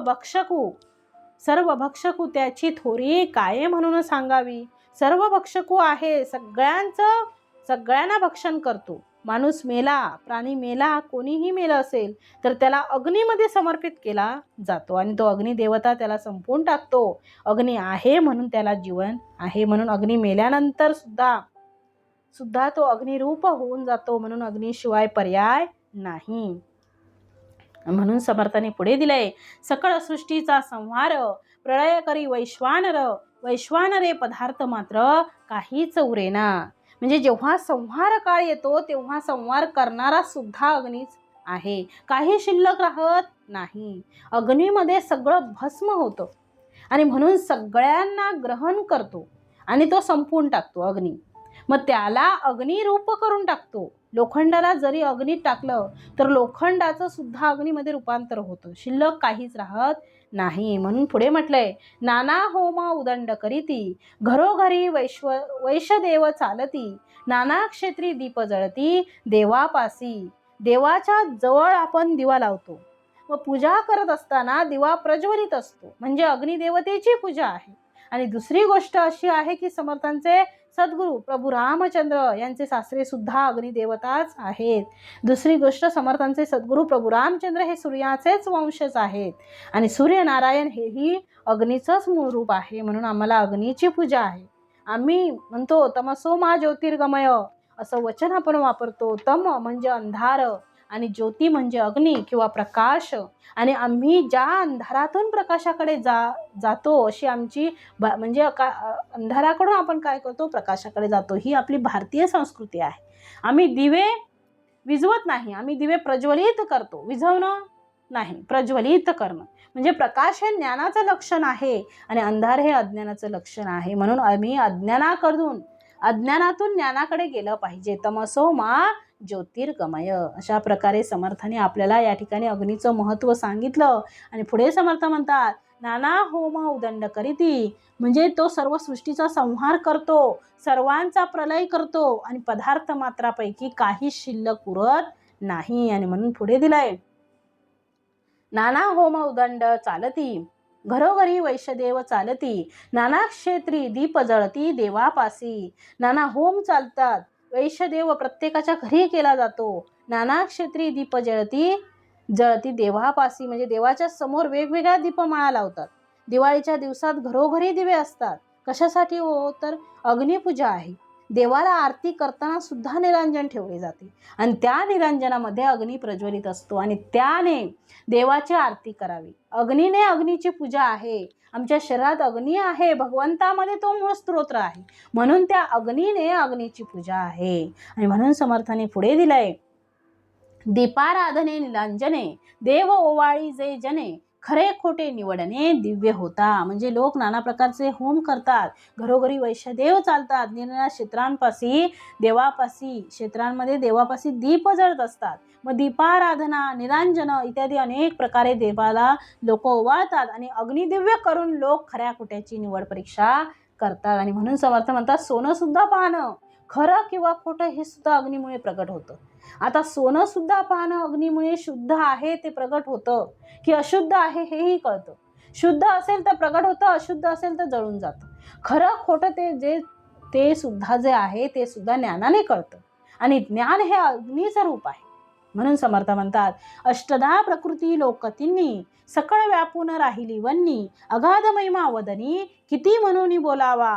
भक्षकू त्याची थोरी, काय म्हणून सांगावी. सर्व भक्षकू आहे, सगळ्यांना भक्षण करतो. माणूस मेला, प्राणी मेला, कोणीही मेला असेल तर त्याला अग्नीमध्ये समर्पित केला जातो आणि तो अग्निदेवता त्याला संपवून टाकतो. अग्नी आहे म्हणून त्याला जीवन आहे. म्हणून अग्नी मेल्यानंतर सुद्धा तो अग्निरूप होऊन जातो. म्हणून अग्नीशिवाय पर्याय नाही. म्हणून समर्थाने पुढे दिलंय, सकळ सृष्टीचा संहार, प्रळय करी वैश्वानरे पदार्थ मात्र काहीच उरेना. म्हणजे जेव्हा संहार काळ येतो तेव्हा संहार करणारा सुद्धा अग्नीच आहे. काही शिल्लक राहत नाही. अग्नीमध्ये सगळं भस्म होतं आणि म्हणून सगळ्यांना ग्रहण करतो आणि तो संपवून टाकतो अग्नी. मग त्याला अग्निरूप करून टाकतो. लोखंडाला जरी अग्नीत टाकलं तर लोखंडाचं सुद्धा अग्नीमध्ये रूपांतर होतं. शिल्लक काहीच राहत नाही. म्हणून पुढे म्हटलंय, नाना होम उदंड करीती, घरोघरी वैश्यदेव चालती, नाना क्षेत्री दीप जळती, देवापासी. देवाच्या जवळ आपण दिवा लावतो व पूजा करत असताना दिवा प्रज्वलित असतो, म्हणजे अग्निदेवतेची पूजा आहे. आणि दुसरी गोष्ट अशी आहे की समर्थांचे सद्गुरू प्रभू रामचंद्र यांचे सासरे सुद्धा अग्निदेवताच आहेत. दुसरी गोष्ट, समर्थांचे सद्गुरू प्रभू रामचंद्र हे सूर्याचेच वंशज आहेत आणि सूर्यनारायण हेही अग्नीचंच मूळ रूप आहे. म्हणून आम्हाला अग्नीची पूजा आहे. आम्ही म्हणतो तमसो मा ज्योतिर्गमय असं वचन आपण वापरतो. तम म्हणजे अंधार आणि ज्योती म्हणजे अग्नी किंवा प्रकाश. आणि आम्ही ज्या अंधारातून प्रकाशाकडे जातो अशी आमची म्हणजे अंधाराकडून आपण काय करतो? प्रकाशाकडे जातो. ही आपली भारतीय संस्कृती आहे. आम्ही दिवे विझवत नाही, आम्ही दिवे प्रज्वलित करतो. विझवणं नाही, प्रज्वलित करणं. म्हणजे प्रकाश हे ज्ञानाचं लक्षण आहे आणि अंधार हे अज्ञानाचं लक्षण आहे. म्हणून आम्ही अज्ञानातून ज्ञानाकडे गेलं पाहिजे. तमसो मा ज्योतिर्गमय. अशा प्रकारे समर्थाने आपल्याला या ठिकाणी अग्नीचं महत्त्व सांगितलं. आणि पुढे समर्थ म्हणतात, नाना होम उदंड करीती, म्हणजे तो सर्व सृष्टीचा संहार करतो, सर्वांचा प्रलय करतो आणि पदार्थ मात्रापैकी काही शिल्लक उरत नाही. आणि म्हणून पुढे दिलंय, नाना होम उदंड चालती, घरोघरी वैश्यदेव चालती, नाना क्षेत्री दीप जळती देवापासी. नाना होम चालतात, वैश्यदेव प्रत्येकाच्या घरी केला जातो, नाना क्षेत्री दीप जळती देवापासी, म्हणजे देवाच्या समोर वेगवेगळ्या दीपमाळा लावतात. दिवाळीच्या दिवसात घरोघरी दिवे असतात. कशासाठी हो? तर अग्निपूजा आहे. देवाला आरती करताना सुद्धा निरांजन ठेवले जाते आणि त्या निरांजनामध्ये अग्नी प्रज्वलित असतो आणि त्याने देवाची आरती करावी. अग्नीने अग्नीची पूजा आहे. आमच्या शरीरात अग्नी आहे, भगवंतामध्ये तो मूळ स्तोत्र आहे, म्हणून त्या अग्नीने अग्नीची पूजा आहे. आणि म्हणून समर्थाने पुढे दिलंय, दीपाराधने निलांजने, देव ओवाळी जे जने, खरे खोटे निवडणे दिव्य होता. म्हणजे लोक नाना प्रकारचे होम करतात, घरोघरी वैश्यदेव चालतात, निरनिराळ्या क्षेत्रांपाशी देवापाशी, क्षेत्रांमध्ये देवापाशी दीप जळत असतात. मग दीपाराधना, निरांजन इत्यादी अनेक प्रकारे देवाला लोक ओवाळतात आणि अग्निदिव्य करून लोक खऱ्या खोट्याची निवड परीक्षा करतात. आणि म्हणून समर्थ म्हणतात, सोनं सुद्धा पाहणं, खरं किंवा खोटं हे सुद्धा अग्नीमुळे प्रगट होतं. आता सोनं सुद्धा पाहणं अग्नीमुळे शुद्ध आहे ते प्रगट होतं की अशुद्ध आहे हेही कळतं. शुद्ध असेल तर प्रगट होतं, अशुद्ध असेल तर जळून जातं. खरं खोटं ते सुद्धा जे आहे ते सुद्धा ज्ञानाने कळतं आणि ज्ञान हे अग्नीचं रूप आहे. म्हणून समर्थ म्हणतात, अष्टधा प्रकृती लोकतींनी, सकळ व्यापून राहिली वन्नी, अगाध महिमा वदनी, किती म्हणून बोलावा.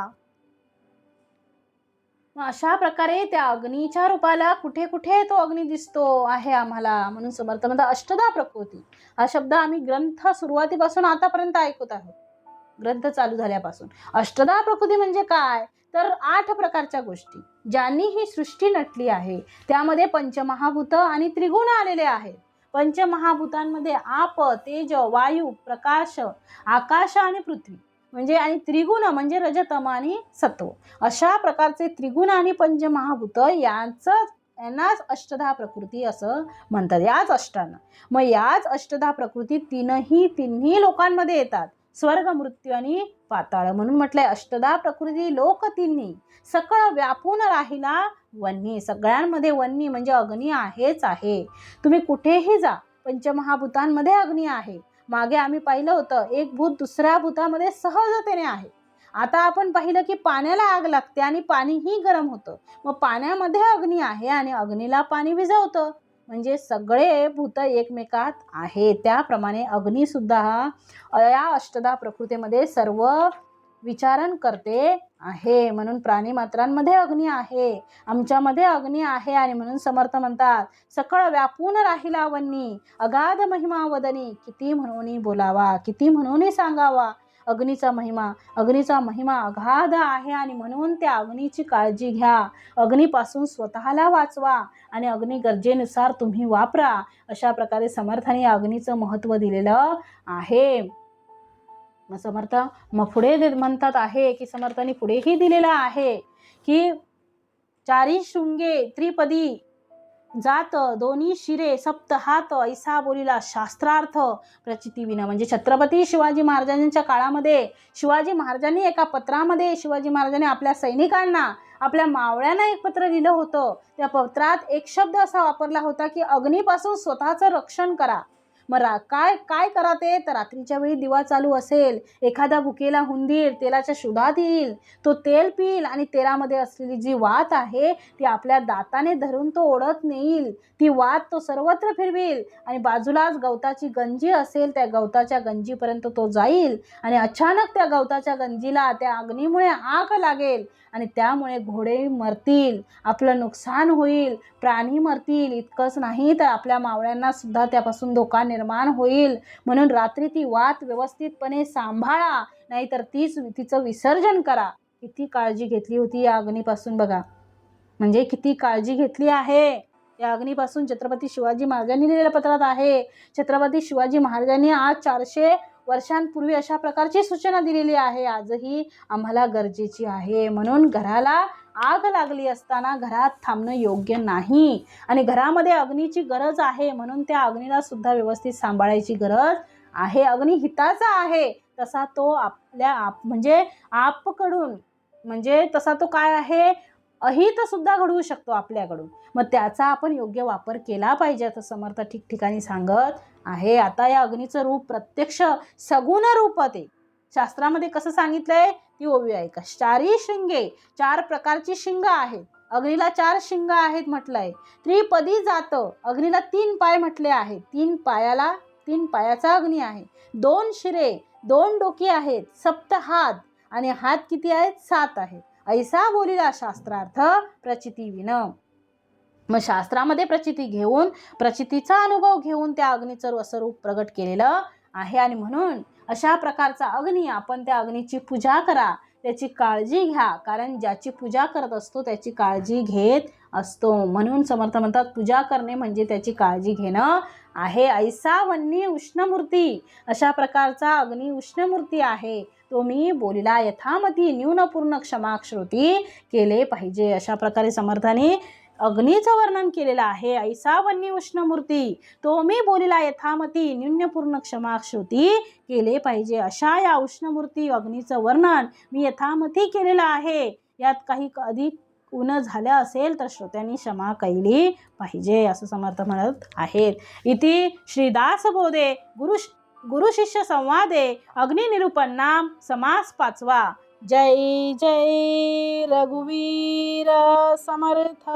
अशा प्रकारे त्या अग्नीच्या रूपाला कुठे कुठे तो अग्नी दिसतो आहे आम्हाला. म्हणून समर्थ म्हणतात, अष्टधा प्रकृती हा शब्द आम्ही ग्रंथ सुरुवातीपासून आतापर्यंत ऐकत आहोत, ग्रंथ चालू झाल्यापासून. अष्टधा प्रकृती म्हणजे काय? तर 8 प्रकारच्या गोष्टी ज्यांनी ही सृष्टी नटली आहे. त्यामध्ये पंचमहाभूत आणि त्रिगुण आलेले आहेत. पंचमहाभूतांमध्ये आप, तेज, वायू, प्रकाश, आकाश आणि पृथ्वी, म्हणजे आणि त्रिगुण म्हणजे रजतम आणि सत्व. अशा प्रकारचे त्रिगुण आणि पंचमहाभूत यांनाच अष्टधा प्रकृती असं म्हणतात, याच अष्टांना. मग याच अष्टधा प्रकृती तिन्ही लोकांमध्ये येतात, स्वर्ग, मृत्यू आणि पाताळ. म्हणून म्हटलंय, अष्टधा प्रकृती लोक तिन्ही, सकळ व्यापून राहिला वन्नी. सगळ्यांमध्ये वन्नी म्हणजे अग्नी आहेच आहे. तुम्ही कुठेही जा, पंचमहाभूतांमध्ये अग्नी आहे. मागे आम्ही पाहिलं होतं, एक भूत दुसऱ्या भूतामध्ये सहजतेने आहे. आता आपण पाहिलं की पाण्याला आग लागते आणि पाणीही गरम होतं. मग पाण्यामध्ये अग्नी आहे आणि अग्नीला पाणी विझवतं, म्हणजे सगळे भूत एकमेकात आहे. त्याप्रमाणे अग्नी सुद्धा या अष्टधा प्रकृतीमध्ये सर्व विचारण करते आहे. म्हणून प्राणी मात्रांमध्ये अग्नी आहे, आमच्यामध्ये अग्नी आहे. आणि म्हणून समर्थ म्हणतात, सकळ व्यापून राहिला वन्नी, अगाध महिमा वदनी, किती म्हणून बोलावा, किती म्हणून सांगावा. अग्नीचा महिमा अगाध आहे आणि म्हणून त्या अग्नीची काळजी घ्या. अग्नीपासून स्वतःला वाचवा आणि अग्नी गरजेनुसार तुम्ही वापरा. अशा प्रकारे समर्थाने अग्नीचं महत्त्व दिलेलं आहे. मग समर्थ पुढे म्हणतात आहे की समर्थांनी पुढेही दिलेलं आहे की चारी शृंगे त्रिपदी जात, दोन्ही शिरे सप्त हात, ऐसा बोलिला शास्त्रार्थ प्रचितीविना. म्हणजे छत्रपती शिवाजी महाराजांच्या काळामध्ये शिवाजी महाराजांनी एका पत्रामध्ये शिवाजी महाराजांनी आपल्या सैनिकांना, आपल्या मावळ्यांना एक पत्र लिहिलं होतं. त्या पत्रात एक शब्द असा वापरला होता की अग्नीपासून स्वतःचं रक्षण करा. मग काय करा ते? तर रात्रीच्या वेळी दिवा चालू असेल, एखादा भुकेला हुंदीर तेलाच्या शोधात येईल, तो तेल पिईल आणि तेलामध्ये असलेली जी वात आहे ती आपल्या दाताने धरून तो ओढत नेईल. ती वात तो सर्वत्र फिरवेल आणि बाजूलाच गवताची गंजी असेल, त्या गवताच्या गंजीपर्यंत तो जाईल आणि अचानक त्या गवताच्या गंजीला त्या अग्नीमुळे आग लागेल आणि त्यामुळे घोडे मरतील, आपलं नुकसान होईल, प्राणी मरतील. इतकंच नाही तर आपल्या मावळ्यांना सुद्धा त्यापासून धोका निर्माण होईल. म्हणून रात्री ती वात व्यवस्थितपणे सांभाळा, नाहीतर तिचं विसर्जन करा. किती काळजी घेतली होती या अग्नीपासून बघा, म्हणजे किती काळजी घेतली आहे या अग्नीपासून. छत्रपती शिवाजी महाराजांनी लिहिलेल्या पत्रात आहे. छत्रपती शिवाजी महाराजांनी आज 400 वर्षांपूर्वी अशा प्रकारची सूचना दिलेली आहे, आजही आम्हाला गरजेची आहे. म्हणून घराला आग लागली असताना घरात थांबणं योग्य नाही आणि घरामध्ये अग्नीची गरज आहे, म्हणून त्या अग्नीला सुद्धा व्यवस्थित सांभाळायची गरज आहे. अग्नी हिताचा आहे, तसा तो म्हणजे आपकडून म्हणजे तसा तो काय आहे, अहित सुद्धा घडवू शकतो आपल्याकडून. मग त्याचा आपण योग्य वापर केला पाहिजे असं समर्थ ठिकठिकाणी सांगत आहे. आता या अग्नीचं रूप प्रत्यक्ष सगुण रूप ते शास्त्रामध्ये कसं सांगितलंय ती ओवी ऐका. चारी शिंगे, 4 प्रकारची शिंग आहेत. अग्नीला 4 शिंग आहेत म्हटलंय. त्रिपदी जात, अग्नीला 3 पाय म्हटले आहेत. 3 पायाचा अग्नी आहे. 2 शिरे, 2 डोकी आहेत. 7 हात आणि हात किती आहेत? 7 आहेत. ऐसा बोलिला शास्त्रार्थ प्रचिती विन. मग शास्त्रामध्ये प्रचिती घेऊन, प्रचितीचा अनुभव घेऊन त्या अग्नीचं असं रूप प्रगट केलेलं आहे. आणि म्हणून अशा प्रकारचा अग्नी, आपण त्या अग्नीची पूजा करा, त्याची काळजी घ्या, कारण ज्याची पूजा करत असतो त्याची काळजी घेत असतो. म्हणून समर्थ म्हणतात पूजा करणे म्हणजे त्याची काळजी घेणं आहे. ऐसा वन्नी उष्णमूर्ती, अशा प्रकारचा अग्नी उष्णमूर्ती आहे, तो मी बोलिला यथामती न्यूनपूर्ण क्षमाश्रुती केले पाहिजे. अशा प्रकारे समर्थाने अग्नीचं वर्णन केलेलं आहे. ऐसा वन्नी उष्णमूर्ती, तो मी बोलिला यथामती न्यूनपूर्ण क्षमाश्रुती केले पाहिजे. अशा या उष्णमूर्ती अग्नीचं वर्णन मी यथामती केलेलं आहे. यात काही अधिक उन झालं असेल तर श्रोत्यांनी क्षमा केली पाहिजे असं समर्थ म्हणत आहेत. इति श्रीदास बोधे गुरु शिष्य संवादे अग्निनिरूपण नाम समास 5वा. जय जय रघुवीर समर्थ.